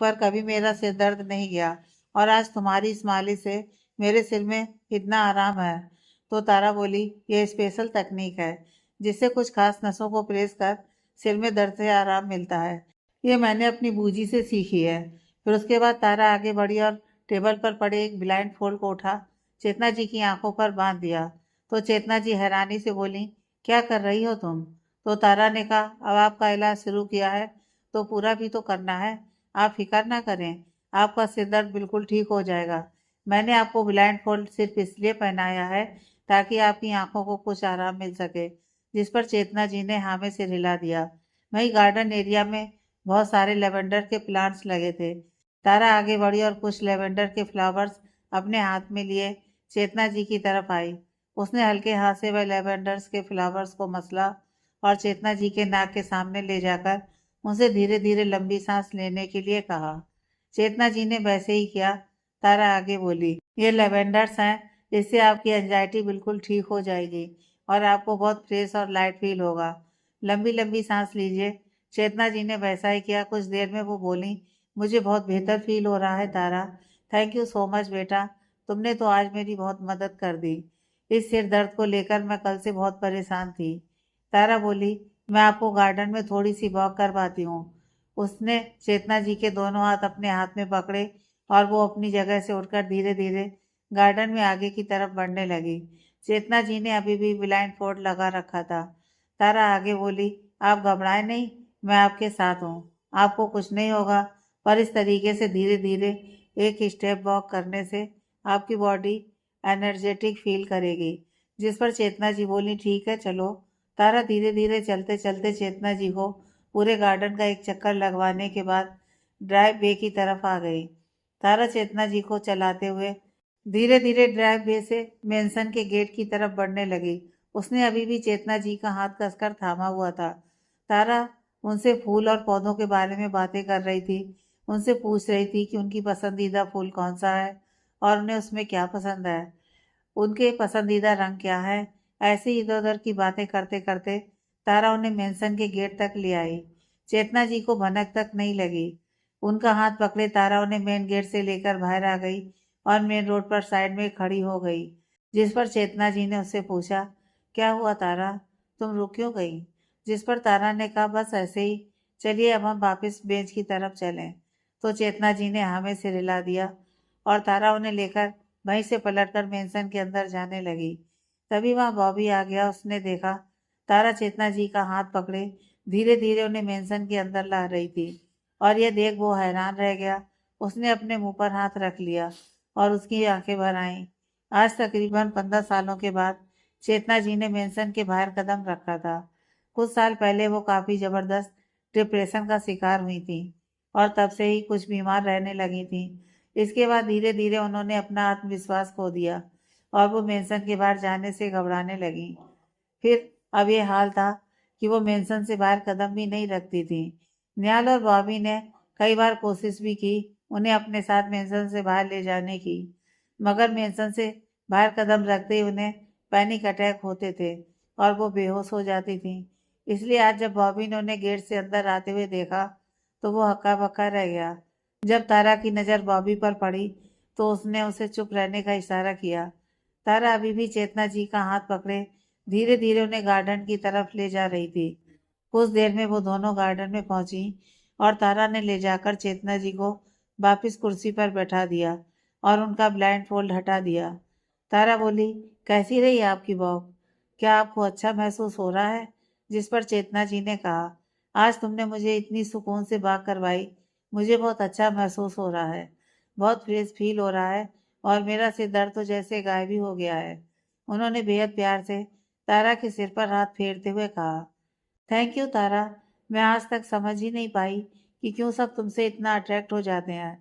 पर कभी मेरा सिर दर्द नहीं गया, और आज तुम्हारी इस मालिश से मेरे सिर में इतना आराम है। तो तारा बोली, ये स्पेशल तकनीक है जिससे कुछ खास नसों को प्रेस कर सिर में दर्द से आराम मिलता है। ये मैंने अपनी बूजी से सीखी है। फिर उसके बाद तारा आगे बढ़ी और टेबल पर पड़े एक ब्लाइंड फोल्ड को उठा चेतना जी की आंखों पर बांध दिया। तो चेतना जी हैरानी से बोली, क्या कर रही हो तुम? तो तारा ने कहा, अब आपका इलाज शुरू किया है तो पूरा भी तो करना है। आप फिक्र ना करें, आपका सिर दर्द बिल्कुल ठीक हो जाएगा। मैंने आपको ब्लाइंड फोल्ड सिर्फ इसलिए पहनाया है ताकि आपकी आंखों को कुछ आराम मिल सके। जिस पर चेतना जी ने हाँ में सिर हिला दिया। वहीं गार्डन एरिया में बहुत सारे लेवेंडर के प्लांट्स लगे थे। तारा आगे बढ़ी और कुछ लेवेंडर के फ्लावर्स अपने हाथ में लिए चेतना जी की तरफ आई। उसने हल्के हाथ से वह लेवेंडर्स के फ्लावर्स को मसला और चेतना जी के नाक के सामने ले जाकर उनसे धीरे धीरे लंबी सांस लेने के लिए कहा। चेतना जी ने वैसे ही किया। तारा आगे बोली, ये लेवेंडर्स हैं, इससे आपकी एंजाइटी बिल्कुल ठीक हो जाएगी और आपको बहुत फ्रेश और लाइट फील होगा। लंबी लंबी सांस लीजिए। चेतना जी ने वैसा ही किया। कुछ देर में वो बोली, मुझे बहुत बेहतर फील हो रहा है तारा। थैंक यू सो मच बेटा, तुमने तो आज मेरी बहुत मदद कर दी। इस सिर दर्द को लेकर मैं कल से बहुत परेशान थी। तारा बोली, मैं आपको गार्डन में थोड़ी सी वॉक करवाती हूँ। उसने चेतना जी के दोनों हाथ अपने हाथ में पकड़े और वो अपनी जगह से उठकर धीरे धीरे गार्डन में आगे की तरफ बढ़ने लगी। चेतना जी ने अभी भी ब्लाइंड फोल्ड लगा रखा था। तारा आगे बोली, आप घबराए नहीं, मैं आपके साथ हूँ, आपको कुछ नहीं होगा। और इस तरीके से धीरे धीरे एक स्टेप वॉक करने से आपकी बॉडी एनर्जेटिक फील करेगी। जिस पर चेतना जी बोली, ठीक है चलो। तारा धीरे धीरे चलते चलते चेतना जी को पूरे गार्डन का एक चक्कर लगवाने के बाद ड्राइव वे की तरफ आ गई। तारा चेतना जी को चलाते हुए धीरे धीरे ड्राइव वे से मेंशन के गेट की तरफ बढ़ने लगी। उसने अभी भी चेतना जी का हाथ कसकर थामा हुआ था। तारा उनसे फूल और पौधों के बारे में बातें कर रही थी। उनसे पूछ रही थी कि उनकी पसंदीदा फूल कौन सा है और उन्हें उसमें क्या पसंद है, उनके पसंदीदा रंग क्या है। ऐसे ही इधर उधर की बातें करते करते तारा उन्हें मेंशन के गेट तक ले आई। चेतना जी को भनक तक नहीं लगी। उनका हाथ पकड़े तारा उन्हें मेन गेट से लेकर बाहर आ गई और मेन रोड पर साइड में खड़ी हो गई। जिस पर चेतना जी ने उससे पूछा, क्या हुआ तारा, तुम रुक क्यों गई? जिस पर तारा ने कहा, बस ऐसे ही, चलिए अब हम वापस बेंच की तरफ चलें। तो चेतना जी ने हाँ में सिर हिला दिया और तारा उन्हें लेकर वहीं से पलटकर मेंशन के अंदर जाने लगी। तभी वहां बॉबी आ गया। उसने देखा तारा चेतना जी का हाथ पकड़े धीरे धीरे उन्हें मेंशन के अंदर ला रही थी और यह देख वो हैरान रह गया। उसने अपने मुंह पर हाथ रख लिया और उसकी आंखें भर आईं। आज तकरीबन 15 सालों के बाद चेतना जी ने मेंशन के बाहर कदम रखा था। कुछ साल पहले वो काफी जबरदस्त डिप्रेशन का शिकार हुई थी और तब से ही कुछ बीमार रहने लगी थी। इसके बाद धीरे धीरे उन्होंने अपना आत्मविश्वास खो दिया और वो मेंशन के बाहर जाने से घबराने लगी। फिर अब ये हाल था कि वो मेंशन से बाहर कदम भी नहीं रखती थी। निहाल और बॉबी ने कई बार कोशिश भी की उन्हें अपने साथ मेंशन से बाहर ले जाने की, मगर मेंशन से बाहर कदम रखते ही उन्हें पैनिक अटैक होते थे और वो बेहोश हो जाती थी। इसलिए आज जब बॉबी ने उन्हें गेट से अंदर आते हुए देखा तो वो हक्का बक्का रह गया। जब तारा की नज़र बॉबी पर पड़ी तो उसने उसे चुप रहने का इशारा किया। तारा अभी भी चेतना जी का हाथ पकड़े धीरे धीरे उन्हें गार्डन की तरफ ले जा रही थी। कुछ देर में वो दोनों गार्डन में पहुंची और तारा ने ले जाकर चेतना जी को वापस कुर्सी पर बैठा दिया और उनका ब्लाइंड फोल्ड हटा दिया। तारा बोली, कैसी रही आपकी वॉक? क्या आपको अच्छा महसूस हो रहा है? जिस पर चेतना जी ने कहा, आज तुमने मुझे इतनी सुकून से वॉक करवाई, मुझे बहुत अच्छा महसूस हो रहा है, बहुत फ्रेश फील हो रहा है और मेरा सिर दर्द तो जैसे गायब ही हो गया है। उन्होंने बेहद प्यार से तारा के सिर पर हाथ फेरते हुए कहा, थैंक यू तारा। मैं आज तक समझ ही नहीं पाई कि क्यों सब तुमसे इतना अट्रैक्ट हो जाते हैं,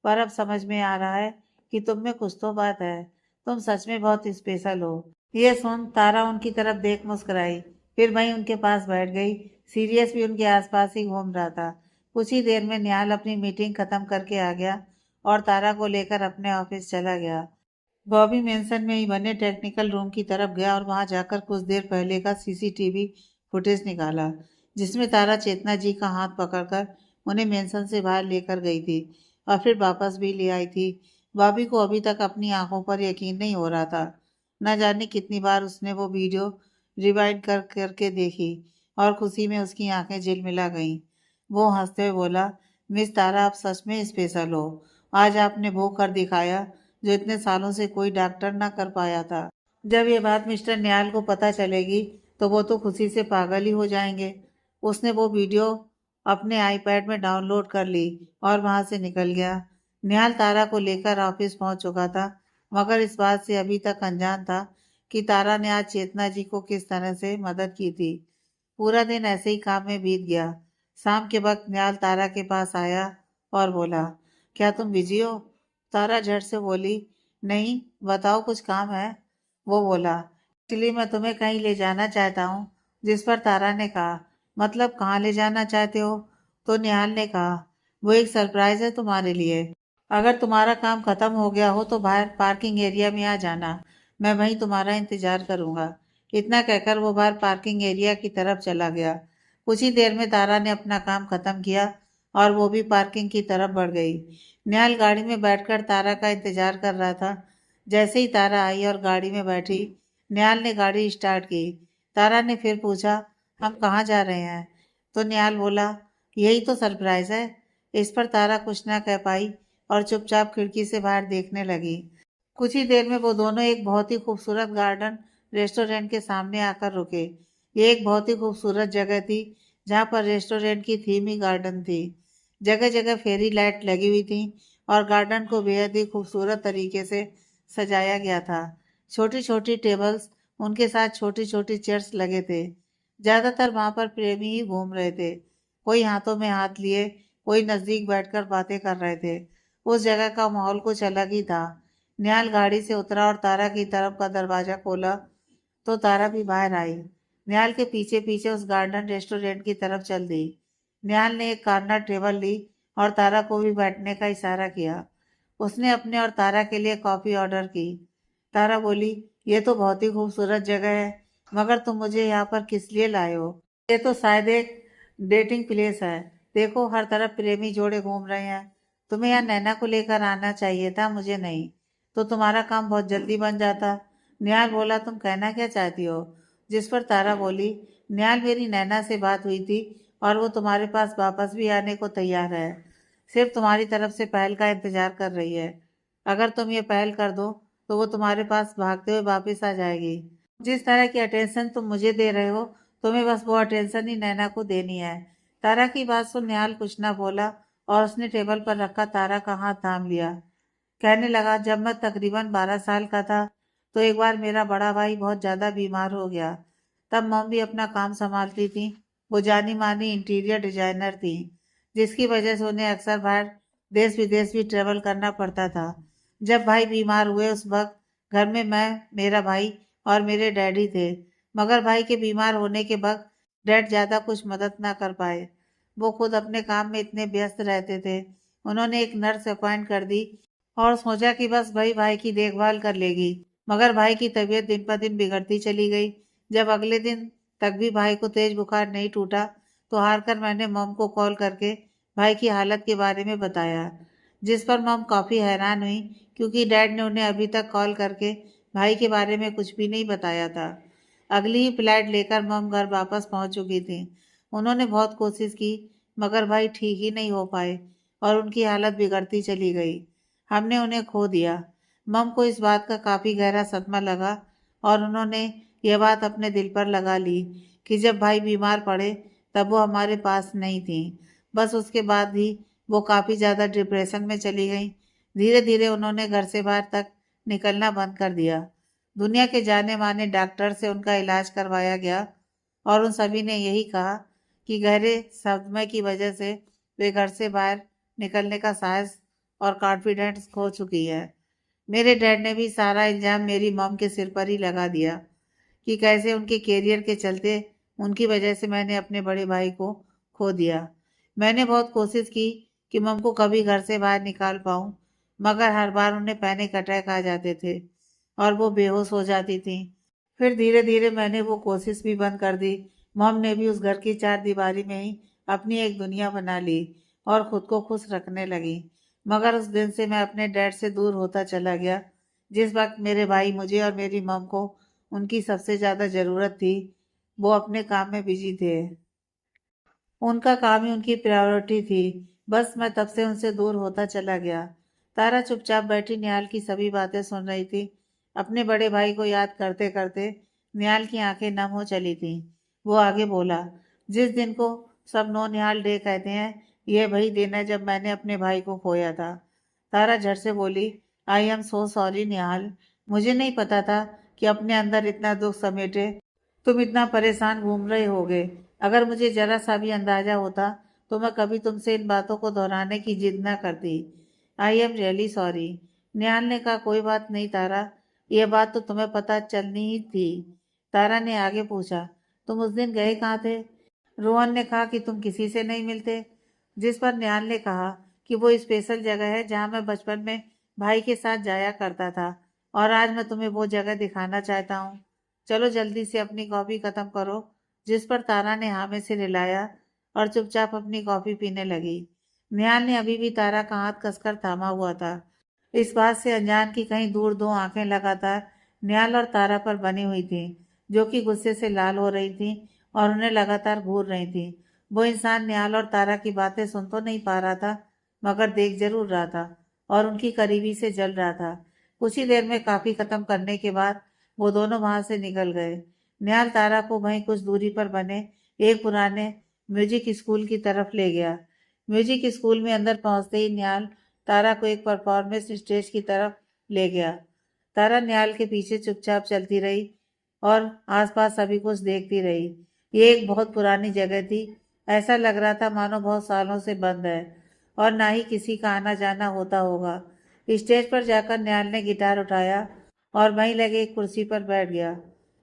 पर अब समझ में आ रहा है कि तुम में कुछ तो बात है। तुम सच में बहुत स्पेशल हो। ये सुन तारा उनकी तरफ देख मुस्कुराई, फिर वहीं उनके पास बैठ गई। सीरियस भी उनके आसपास ही घूम रहा था। कुछ ही देर में निहाल अपनी मीटिंग खत्म करके आ गया और तारा को लेकर अपने ऑफिस चला गया। बॉबी मेंशन में ही बने टेक्निकल रूम की तरफ गया और वहां जाकर कुछ देर पहले का सीसीटीवी फुटेज निकाला, जिसमें तारा चेतना जी का हाथ पकड़कर उन्हें मेंशन से बाहर लेकर गई थी और फिर वापस भी ले आई थी। बॉबी को अभी तक अपनी आंखों पर यकीन नहीं हो रहा था। न जाने कितनी बार उसने वो वीडियो रिवाइंड कर करके देखी और खुशी में उसकी आंखें झिलमिला गईं। वो हंसते हुए बोला, मिस तारा, आप सच में स्पेशल हो। आज आपने वो कर दिखाया जो इतने सालों से कोई डॉक्टर ना कर पाया था। जब ये बात मिस्टर निहाल को पता चलेगी तो वो तो खुशी से पागल ही हो जाएंगे। उसने वो वीडियो अपने आईपैड में डाउनलोड कर ली और वहां से निकल गया। निहाल तारा को लेकर ऑफिस पहुंच चुका था, मगर इस बात से अभी तक अनजान था कि तारा ने आज चेतना जी को किस तरह से मदद की थी। पूरा दिन ऐसे ही काम में बीत गया। शाम के वक्त निहाल तारा के पास आया और बोला, क्या तुम बिजी हो? तारा झट से बोली, नहीं, बताओ, कुछ काम है? वो बोला, एक्चुअली मैं तुम्हें कहीं ले जाना चाहता हूँ। जिस पर तारा ने कहा, मतलब कहाँ ले जाना चाहते हो? तो निहाल ने कहा, वो एक सरप्राइज है तुम्हारे लिए। अगर तुम्हारा काम खत्म हो गया हो तो बाहर पार्किंग एरिया में आ जाना, मैं वहीं तुम्हारा इंतजार करूंगा। इतना कहकर वो बाहर पार्किंग एरिया की तरफ चला गया। कुछ ही देर में तारा ने अपना काम खत्म किया और वो भी पार्किंग की तरफ बढ़ गई। निहाल गाड़ी में बैठकर तारा का इंतजार कर रहा था। जैसे ही तारा आई और गाड़ी में बैठी, निहाल ने गाड़ी स्टार्ट की। तारा ने फिर पूछा, हम कहाँ जा रहे हैं? तो निहाल बोला, यही तो सरप्राइज है। इस पर तारा कुछ ना कह पाई और चुपचाप खिड़की से बाहर देखने लगी। कुछ ही देर में वो दोनों एक बहुत ही खूबसूरत गार्डन रेस्टोरेंट के सामने आकर रुके। ये एक बहुत ही खूबसूरत जगह थी जहाँ पर रेस्टोरेंट की थीम ही गार्डन थी। जगह जगह फेरी लाइट लगी हुई थी और गार्डन को बेहद ही खूबसूरत तरीके से सजाया गया था। छोटी छोटी टेबल्स, उनके साथ छोटी छोटी चेयर्स लगे थे। ज्यादातर वहां पर प्रेमी ही घूम रहे थे। कोई हाथों में हाथ लिए, कोई नजदीक बैठकर बातें कर रहे थे। उस जगह का माहौल कुछ अलग ही था। निहाल गाड़ी से उतरा और तारा की तरफ का दरवाजा खोला तो तारा भी बाहर आई। निहाल के पीछे पीछे उस गार्डन रेस्टोरेंट की तरफ चल दी। निहाल ने एक कॉर्नर टेबल ली और तारा को भी बैठने का इशारा किया। उसने अपने और तारा के लिए कॉफी ऑर्डर की। तारा बोली, ये तो बहुत ही खूबसूरत जगह है, मगर तुम मुझे यहाँ पर किस लिए लाए हो? ये तो शायद एक डेटिंग प्लेस है। देखो, हर तरफ प्रेमी जोड़े घूम रहे हैं। तुम्हें यहाँ नैना को लेकर आना चाहिए था, मुझे नहीं। तो तुम्हारा काम बहुत जल्दी बन जाता। निहाल बोला, तुम कहना क्या चाहती हो? जिस पर तारा बोली, निहाल, मेरी नैना से बात हुई थी और वो तुम्हारे पास वापस भी आने को तैयार है। सिर्फ तुम्हारी तरफ से पहल का इंतजार कर रही है। अगर तुम ये पहल कर दो तो वो तुम्हारे पास भागते हुए वापस आ जाएगी। जिस तरह की अटेंशन तुम मुझे दे रहे हो, तुम्हें बस वो अटेंशन ही नैना को देनी है। तारा की बात सुन निहाल कुछ ना बोला और उसने टेबल पर रखा तारा का हाथ थाम लिया। कहने लगा, जब मैं तकरीबन 12 साल का था तो एक बार मेरा बड़ा भाई बहुत ज्यादा बीमार हो गया। तब मम भी अपना काम संभालती थी। वो जानी मानी इंटीरियर डिजाइनर थी, जिसकी वजह से उन्हें अक्सर बाहर देश विदेश भी ट्रेवल करना पड़ता था। जब भाई बीमार हुए उस वक्त घर में मैं, मेरा भाई और मेरे डैडी थे। मगर भाई के बीमार होने के वक्त डैड ज्यादा कुछ मदद ना कर पाए। वो खुद अपने काम में इतने व्यस्त रहते थे। उन्होंने एक नर्स अपॉइंट कर दी और सोचा कि बस भाई भाई की देखभाल कर लेगी। मगर भाई की तबीयत दिन पर दिन बिगड़ती चली गई। जब अगले दिन तक भी भाई को तेज बुखार नहीं टूटा तो हार कर मैंने मम को कॉल करके भाई की हालत के बारे में बताया। जिस पर मम काफ़ी हैरान हुई, क्योंकि डैड ने उन्हें अभी तक कॉल करके भाई के बारे में कुछ भी नहीं बताया था। अगली ही फ्लाइट लेकर मम घर वापस पहुंच चुकी थी। उन्होंने बहुत कोशिश की, मगर भाई ठीक ही नहीं हो पाए और उनकी हालत बिगड़ती चली गई। हमने उन्हें खो दिया। मम को इस बात का काफ़ी गहरा सदमा लगा और उन्होंने यह बात अपने दिल पर लगा ली कि जब भाई बीमार पड़े तब वो हमारे पास नहीं थी। बस उसके बाद ही वो काफ़ी ज़्यादा डिप्रेशन में चली गई। धीरे धीरे उन्होंने घर से बाहर तक निकलना बंद कर दिया। दुनिया के जाने माने डॉक्टर से उनका इलाज करवाया गया और उन सभी ने यही कहा कि गहरे सदमे की वजह से वे घर से बाहर निकलने का साहस और कॉन्फिडेंस खो चुकी है। मेरे डैड ने भी सारा इल्जाम मेरी मॉम के सिर पर ही लगा दिया कि कैसे उनके कैरियर के चलते उनकी वजह से मैंने अपने बड़े भाई को खो दिया। मैंने बहुत कोशिश की कि मम को कभी घर से बाहर निकाल पाऊं, मगर हर बार उन्हें पैनिक अटैक आ जाते थे और वो बेहोश हो जाती थी। फिर धीरे धीरे मैंने वो कोशिश भी बंद कर दी। मम ने भी उस घर की चार दीवारी में ही अपनी एक दुनिया बना ली और खुद को खुश रखने लगी। मगर उस दिन से मैं अपने डैड से दूर होता चला गया। जिस वक्त मेरे भाई मुझे और मेरी मम को उनकी सबसे ज्यादा जरूरत थी, वो अपने काम में बिजी थे। उनका काम ही उनकी प्रायोरिटी थी। बस मैं तब से उनसे दूर होता चला गया। तारा चुपचाप बैठी निहाल की सभी बातें सुन रही थी। अपने बड़े भाई को याद करते करते निहाल की आंखें नम हो चली थीं। वो आगे बोला, जिस दिन को सब नो निहाल डे कहते हैं, यह वही दिन है जब मैंने अपने भाई को खोया था। तारा झट से बोली, आई एम सो सॉरी निहाल। मुझे नहीं पता था कि अपने अंदर इतना दुख समेटे तुम इतना परेशान घूम रहे होगे। अगर मुझे जरा सा भी अंदाजा होता तो मैं कभी तुमसे इन बातों को दोहराने की जिद ना करती। I am really sorry. Nihal ने कहा, कोई बात नहीं तारा, यह बात तो तुम्हें पता चलनी ही थी। तारा ने आगे पूछा, तुम उस दिन गए कहाँ थे? रोहन ने कहा कि तुम किसी से नहीं मिलते। जिस पर निहाल ने कहा कि वो स्पेशल जगह है जहाँ मैं बचपन में भाई के साथ जाया करता था और आज मैं तुम्हें वो जगह दिखाना चाहता हूँ। चलो जल्दी से अपनी कॉफी खत्म करो। जिस पर तारा ने हाँ में सिर हिलाया और चुपचाप अपनी कॉफी पीने लगी। निहाल ने अभी भी तारा का हाथ कसकर थामा हुआ था। इस बात से अनजान की कहीं दूर दो आंखें लगातार निहाल और तारा पर बनी हुई थी, जो कि गुस्से से लाल हो रही थी और उन्हें लगातार घूर रही थी। वो इंसान निहाल और तारा की बातें सुन तो नहीं पा रहा था, मगर देख जरूर रहा था और उनकी करीबी से जल रहा था। कुछ ही देर में काफी खत्म करने के बाद वो दोनों वहां से निकल गए। निहाल तारा को वहीं कुछ दूरी पर बने एक पुराने म्यूजिक स्कूल की तरफ ले गया। म्यूजिक स्कूल में अंदर पहुंचते ही निहाल तारा को एक परफॉर्मेंस स्टेज की तरफ ले गया। तारा निहाल के पीछे चुपचाप चलती रही और आसपास सभी कुछ देखती रही। ये एक बहुत पुरानी जगह थी। ऐसा लग रहा था मानो बहुत सालों से बंद है और ना ही किसी का आना जाना होता होगा। स्टेज पर जाकर निहाल ने गिटार उठाया और वहीं लगे एक कुर्सी पर बैठ गया।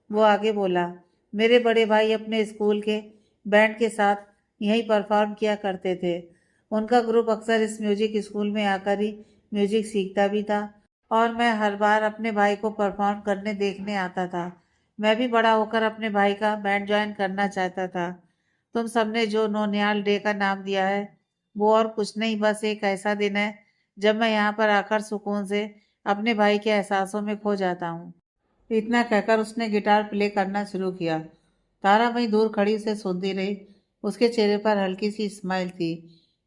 वो आगे बोला, मेरे बड़े भाई अपने स्कूल के बैंड के साथ यहीं परफॉर्म किया करते थे। उनका ग्रुप अक्सर इस म्यूजिक स्कूल में आकर ही म्यूजिक सीखता भी था और मैं हर बार अपने भाई को परफॉर्म करने देखने आता था। मैं भी बड़ा होकर अपने भाई का बैंड ज्वाइन करना चाहता था। तुम सबने जो नौनिहाल डे का नाम दिया है वो और कुछ नहीं, बस एक ऐसा दिन है जब मैं यहाँ पर आकर सुकून से अपने भाई के एहसासों में खो जाता हूँ। इतना कहकर उसने गिटार प्ले करना शुरू किया। तारा वहीं दूर खड़ी उसे सुनती रही। उसके चेहरे पर हल्की सी स्माइल थी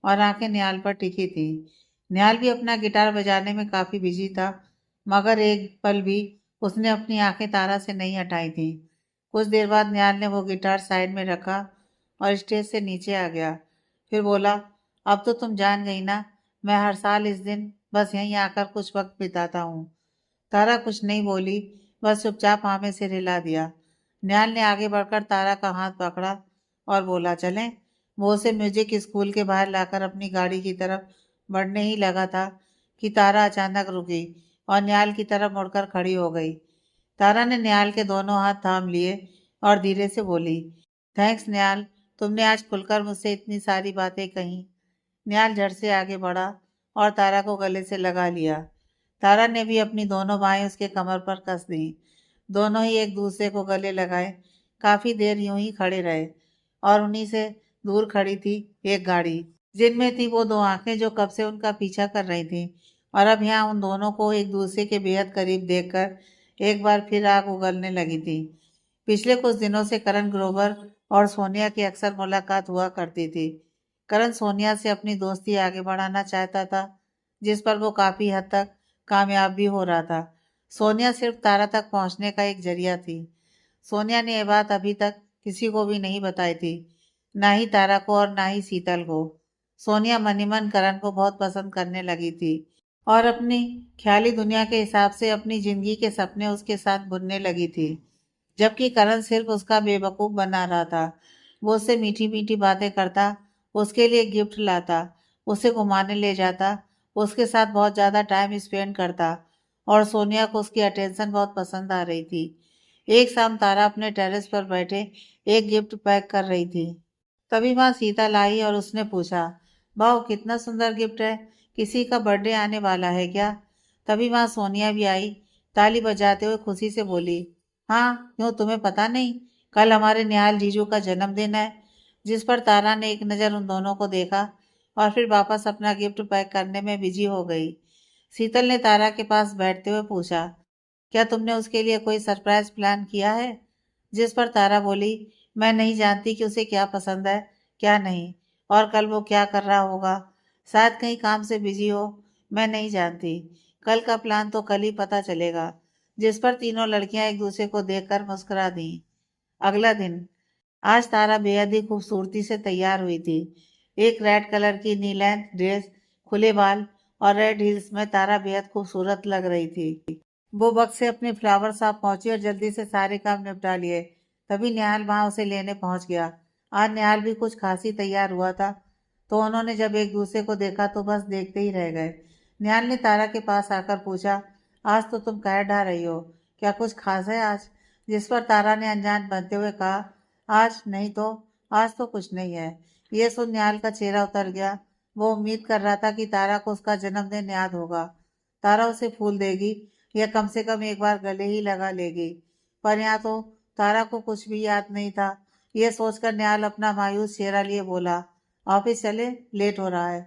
और आंखें निहाल पर टिकी थी। निहाल भी अपना गिटार बजाने में काफी बिजी था, मगर एक पल भी उसने अपनी आंखें तारा से नहीं हटाई थी। कुछ देर बाद निहाल ने वो गिटार साइड में रखा और स्टेज से नीचे आ गया। फिर बोला, अब तो तुम जान गई ना, मैं हर साल इस दिन बस यहीं आकर कुछ वक्त बिताता हूँ। तारा कुछ नहीं बोली, बस चुपचाप हाँ में सिर हिला दिया। निहाल ने आगे बढ़कर तारा का हाथ पकड़ा और बोला, चलें। वो उसे म्यूजिक स्कूल के बाहर लाकर अपनी गाड़ी की तरफ बढ़ने ही लगा था कि तारा अचानक रुकी और निहाल की तरफ मुड़कर खड़ी हो गई। तारा ने निहाल के दोनों हाथ थाम लिए और धीरे से बोली, थैंक्स निहाल, तुमने आज खुलकर मुझसे इतनी सारी बातें कही। निहाल झट से आगे बढ़ा और तारा को गले से लगा लिया। तारा ने भी अपनी दोनों बाहें उसके कमर पर कस दी। दोनों ही एक दूसरे को गले लगाए काफी देर यूं ही खड़े रहे और उन्हीं से दूर खड़ी थी एक गाड़ी, जिनमें थी वो दो आंखें जो कब से उनका पीछा कर रही थी। और अब यहाँ उन दोनों को एक दूसरे के बेहद करीब देखकर एक बार फिर आग उगलने लगी थी। पिछले कुछ दिनों से करण ग्रोवर और सोनिया की अक्सर मुलाकात हुआ करती थी। करण सोनिया से अपनी दोस्ती आगे बढ़ाना चाहता था, जिस पर वो काफी हद तक कामयाब भी हो रहा था। सोनिया सिर्फ तारा तक पहुंचने का एक जरिया थी। सोनिया ने यह बात अभी तक किसी को भी नहीं बताई थी, ना ही तारा को और ना ही शीतल को। सोनिया मन ही मन करण को बहुत पसंद करने लगी थी और अपनी ख्याली दुनिया के हिसाब से अपनी जिंदगी के सपने उसके साथ बुनने लगी थी, जबकि करण सिर्फ उसका बेवकूफ बना रहा था। वो उससे मीठी मीठी बातें करता, उसके लिए गिफ्ट लाता, उसे घुमाने ले जाता, उसके साथ बहुत ज़्यादा टाइम स्पेंड करता और सोनिया को उसकी अटेंशन बहुत पसंद आ रही थी। एक शाम तारा अपने टेरेस पर बैठे एक गिफ्ट पैक कर रही थी। तभी माँ सीता लाई और उसने पूछा, वाह कितना सुंदर गिफ्ट है, किसी का बर्थडे आने वाला है क्या? तभी माँ सोनिया भी आई, ताली बजाते हुए खुशी से बोली, हाँ क्यों तुम्हें पता नहीं, कल हमारे निहाल जीजू का जन्मदिन है। जिस पर तारा ने एक नज़र उन दोनों को देखा और फिर वापस अपना गिफ्ट पैक करने में बिजी हो गई। शीतल ने तारा के पास बैठते हुए पूछा, क्या तुमने उसके लिए कोई सरप्राइज प्लान किया है? जिस पर तारा बोली, मैं नहीं जानती कि उसे क्या पसंद है क्या नहीं, और कल वो क्या कर रहा होगा, शायद कहीं काम से बिजी हो, मैं नहीं जानती। कल का प्लान तो कल ही पता चलेगा। जिस पर तीनों लड़कियां एक दूसरे को देखकर मुस्कुरा दी। अगला दिन, आज तारा बेहद ही खूबसूरती से तैयार हुई थी। एक रेड कलर की नी लेंथ ड्रेस, खुले बाल और रेड हील्स में तारा बेहद खूबसूरत लग रही थी। वो वक्त से अपने फ्लावर शॉप पहुंची और जल्दी से सारे काम निपटा लिए। तभी निहाल वहां उसे लेने पहुंच गया। आज निहाल भी कुछ खास ही तैयार हुआ था, तो उन्होंने जब एक दूसरे को देखा तो बस देखते ही रह गए। निहाल ने तारा के पास आकर पूछा, आज तो तुम कह ढा रही हो, क्या कुछ खास है आज? जिस पर तारा ने अनजान बनते हुए कहा, आज नहीं तो, आज तो कुछ नहीं है। ये सुन निहाल का चेहरा उतर गया। वो उम्मीद कर रहा था कि तारा को उसका जन्मदिन याद होगा, तारा उसे फूल देगी या कम से कम एक बार गले ही लगा लेगी, पर यहाँ तो तारा को कुछ भी याद नहीं था। ये सोचकर निहाल अपना मायूस चेहरा लिए बोला, ऑफिस चले, लेट हो रहा है।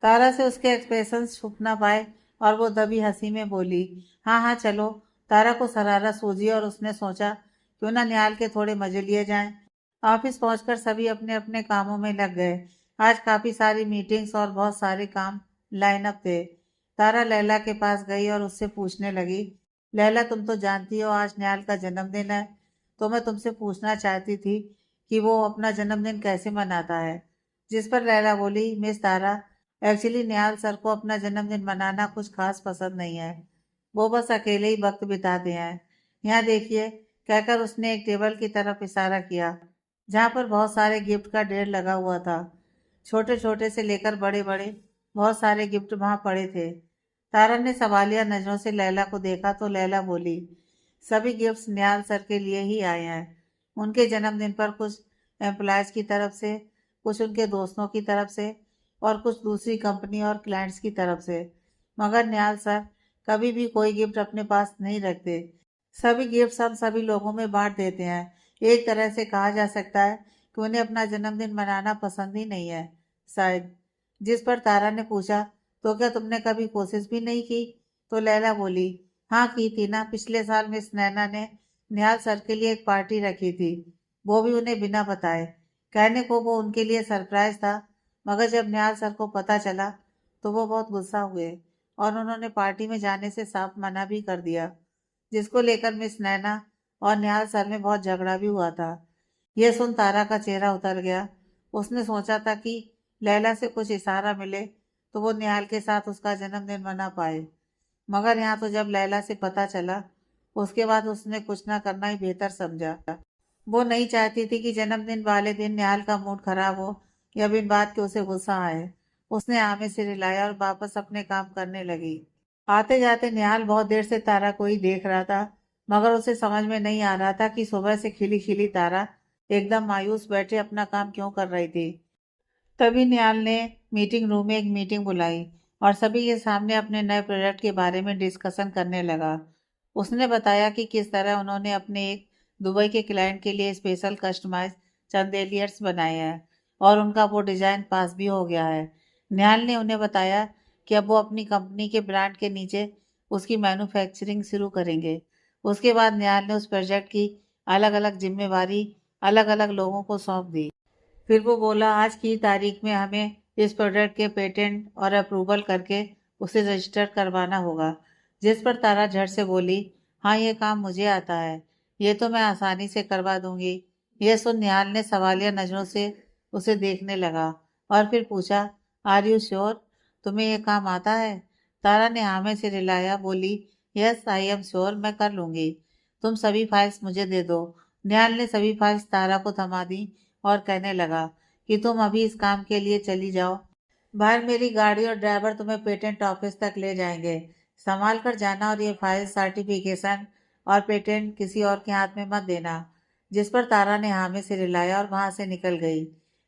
तारा से उसके एक्सप्रेशन छुप ना पाए और वो दबी हंसी में बोली, हाँ हाँ चलो। तारा को शरारत सूझी और उसने सोचा, क्यों ना निहाल के थोड़े मजे लिए जाएं। ऑफिस पहुंचकर सभी अपने अपने कामों में लग गए। आज काफी सारी मीटिंग्स और बहुत सारे काम लाइन अप थे। तारा लैला के पास गई और उससे पूछने लगी, लैला तुम तो जानती हो आज निहाल का जन्मदिन है, तो मैं तुमसे पूछना चाहती थी कि वो अपना जन्मदिन कैसे मनाता है। जिस पर लैला बोली, मिस तारा, एक्चुअली निहाल सर को अपना जन्मदिन मनाना कुछ खास पसंद नहीं है। वो बस अकेले ही वक्त बिताते हैं। यहाँ देखिए, कहकर उसने एक टेबल की तरफ इशारा किया जहाँ पर बहुत सारे गिफ्ट का ढेर लगा हुआ था। छोटे छोटे से लेकर बड़े बड़े बहुत सारे गिफ्ट वहाँ पड़े थे। तारा ने सवालिया नजरों से लैला को देखा तो लैला बोली, सभी गिफ्ट्स निहाल सर के लिए ही आए हैं। उनके जन्मदिन पर कुछ एम्प्लॉयज की तरफ से, कुछ उनके दोस्तों की तरफ से और कुछ दूसरी कंपनी और क्लाइंट्स की तरफ से। मगर निहाल सर कभी भी कोई गिफ्ट अपने पास नहीं रखते। सभी गिफ्ट्स हम सभी लोगों में बांट देते हैं। एक तरह से कहा जा सकता है कि उन्हें अपना जन्मदिन मनाना पसंद ही नहीं है, शायद। जिस पर तारा ने पूछा, तो क्या तुमने कभी कोशिश भी नहीं की? तो लैला बोली, हाँ की थी ना। पिछले साल मिस नैना ने निहाल सर के लिए एक पार्टी रखी थी, वो भी उन्हें बिना बताए। कहने को वो उनके लिए सरप्राइज था, मगर जब निहाल सर को पता चला तो वो बहुत गुस्सा हुए और उन्होंने पार्टी में जाने से साफ मना भी कर दिया, जिसको लेकर मिस नैना और निहाल सर में बहुत झगड़ा भी हुआ था। यह सुन तारा का चेहरा उतर गया। उसने सोचा था कि लैला से कुछ इशारा मिले तो वो निहाल के साथ उसका जन्मदिन मना पाए, मगर यहाँ तो जब लैला से पता चला, उसके बाद उसने कुछ ना करना ही बेहतर समझा। वो नहीं चाहती थी कि जन्मदिन वाले दिन निहाल का मूड खराब हो या बिन बात के उसे गुस्सा आए। उसने आमे से रिलाया और वापस अपने काम करने लगी। आते जाते निहाल बहुत देर से तारा को ही देख रहा था, मगर उसे समझ में नहीं आ रहा था कि सुबह से खिली खिली तारा एकदम मायूस बैठे अपना काम क्यों कर रही थी। तभी निहाल ने मीटिंग रूम में एक मीटिंग बुलाई और सभी के सामने अपने नए प्रोजेक्ट के बारे में डिस्कशन करने लगा। उसने बताया कि किस तरह उन्होंने अपने एक दुबई के क्लाइंट के लिए स्पेशल कस्टमाइज चंदेलियर्स बनाए हैं और उनका वो डिज़ाइन पास भी हो गया है। निहाल ने उन्हें बताया कि अब वो अपनी कंपनी के ब्रांड के नीचे उसकी मैन्युफैक्चरिंग शुरू करेंगे। उसके बाद निहाल ने उस प्रोजेक्ट की अलग अलग जिम्मेवारी अलग अलग लोगों को सौंप दी। फिर वो बोला, आज की तारीख में हमें इस प्रोडक्ट के पेटेंट और अप्रूवल करके उसे रजिस्टर करवाना होगा। जिस पर तारा झट से बोली, हाँ ये काम मुझे आता है, ये तो मैं आसानी से करवा दूंगी। यह सुन निहाल ने सवालिया नजरों से उसे देखने लगा और फिर पूछा, आर यू श्योर, तुम्हें यह काम आता है? तारा ने हाँ में से रिलाया, बोली, यस आई एम श्योर, मैं कर लूंगी। तुम सभी फाइल्स मुझे दे दो। निहाल ने सभी फाइल्स तारा को थमा दी और कहने लगा कि तुम अभी इस काम के लिए चली जाओ। बाहर मेरी गाड़ी और ड्राइवर तुम्हें पेटेंट ऑफिस तक ले जाएंगे। संभाल कर जाना और ये फाइल, सर्टिफिकेशन और पेटेंट किसी और के हाथ में मत देना। जिस पर तारा ने हाँ में से रिलाया और वहां से निकल गई।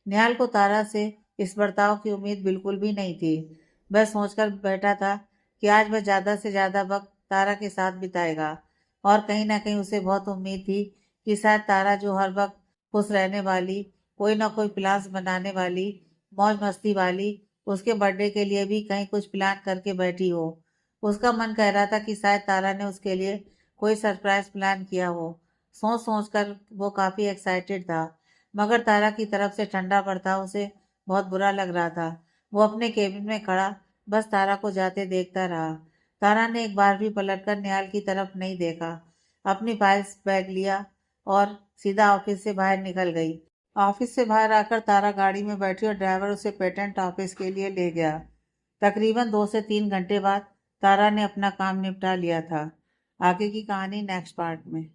निहाल को तारा से इस बर्ताव की उम्मीद बिल्कुल भी नहीं थी। वह सोचकर बैठा था कि आज वह ज्यादा से ज्यादा वक्त तारा के साथ बिताएगा और कहीं ना कहीं उसे बहुत उम्मीद थी कि शायद तारा, जो हर वक्त खुश रहने वाली, कोई ना कोई प्लान्स बनाने वाली, मौज मस्ती वाली, उसके बर्थडे के लिए भी कहीं कुछ प्लान करके बैठी हो। उसका मन कह रहा था कि शायद तारा ने उसके लिए कोई सरप्राइज प्लान किया हो। सोच सोच कर वो काफी एक्साइटेड था, मगर तारा की तरफ से ठंडा बर्ताव उसे बहुत बुरा लग रहा था। वो अपने केबिन में खड़ा बस तारा को जाते देखता रहा। तारा ने एक बार भी पलटकर निहाल की तरफ नहीं देखा। अपनी फाइल्स बैग लिया और सीधा ऑफिस से बाहर निकल गई। ऑफिस से बाहर आकर तारा गाड़ी में बैठी और ड्राइवर उसे पेटेंट ऑफिस के लिए ले गया। तकरीबन 2 से 3 घंटे बाद तारा ने अपना काम निपटा लिया था। आगे की कहानी नेक्स्ट पार्ट में।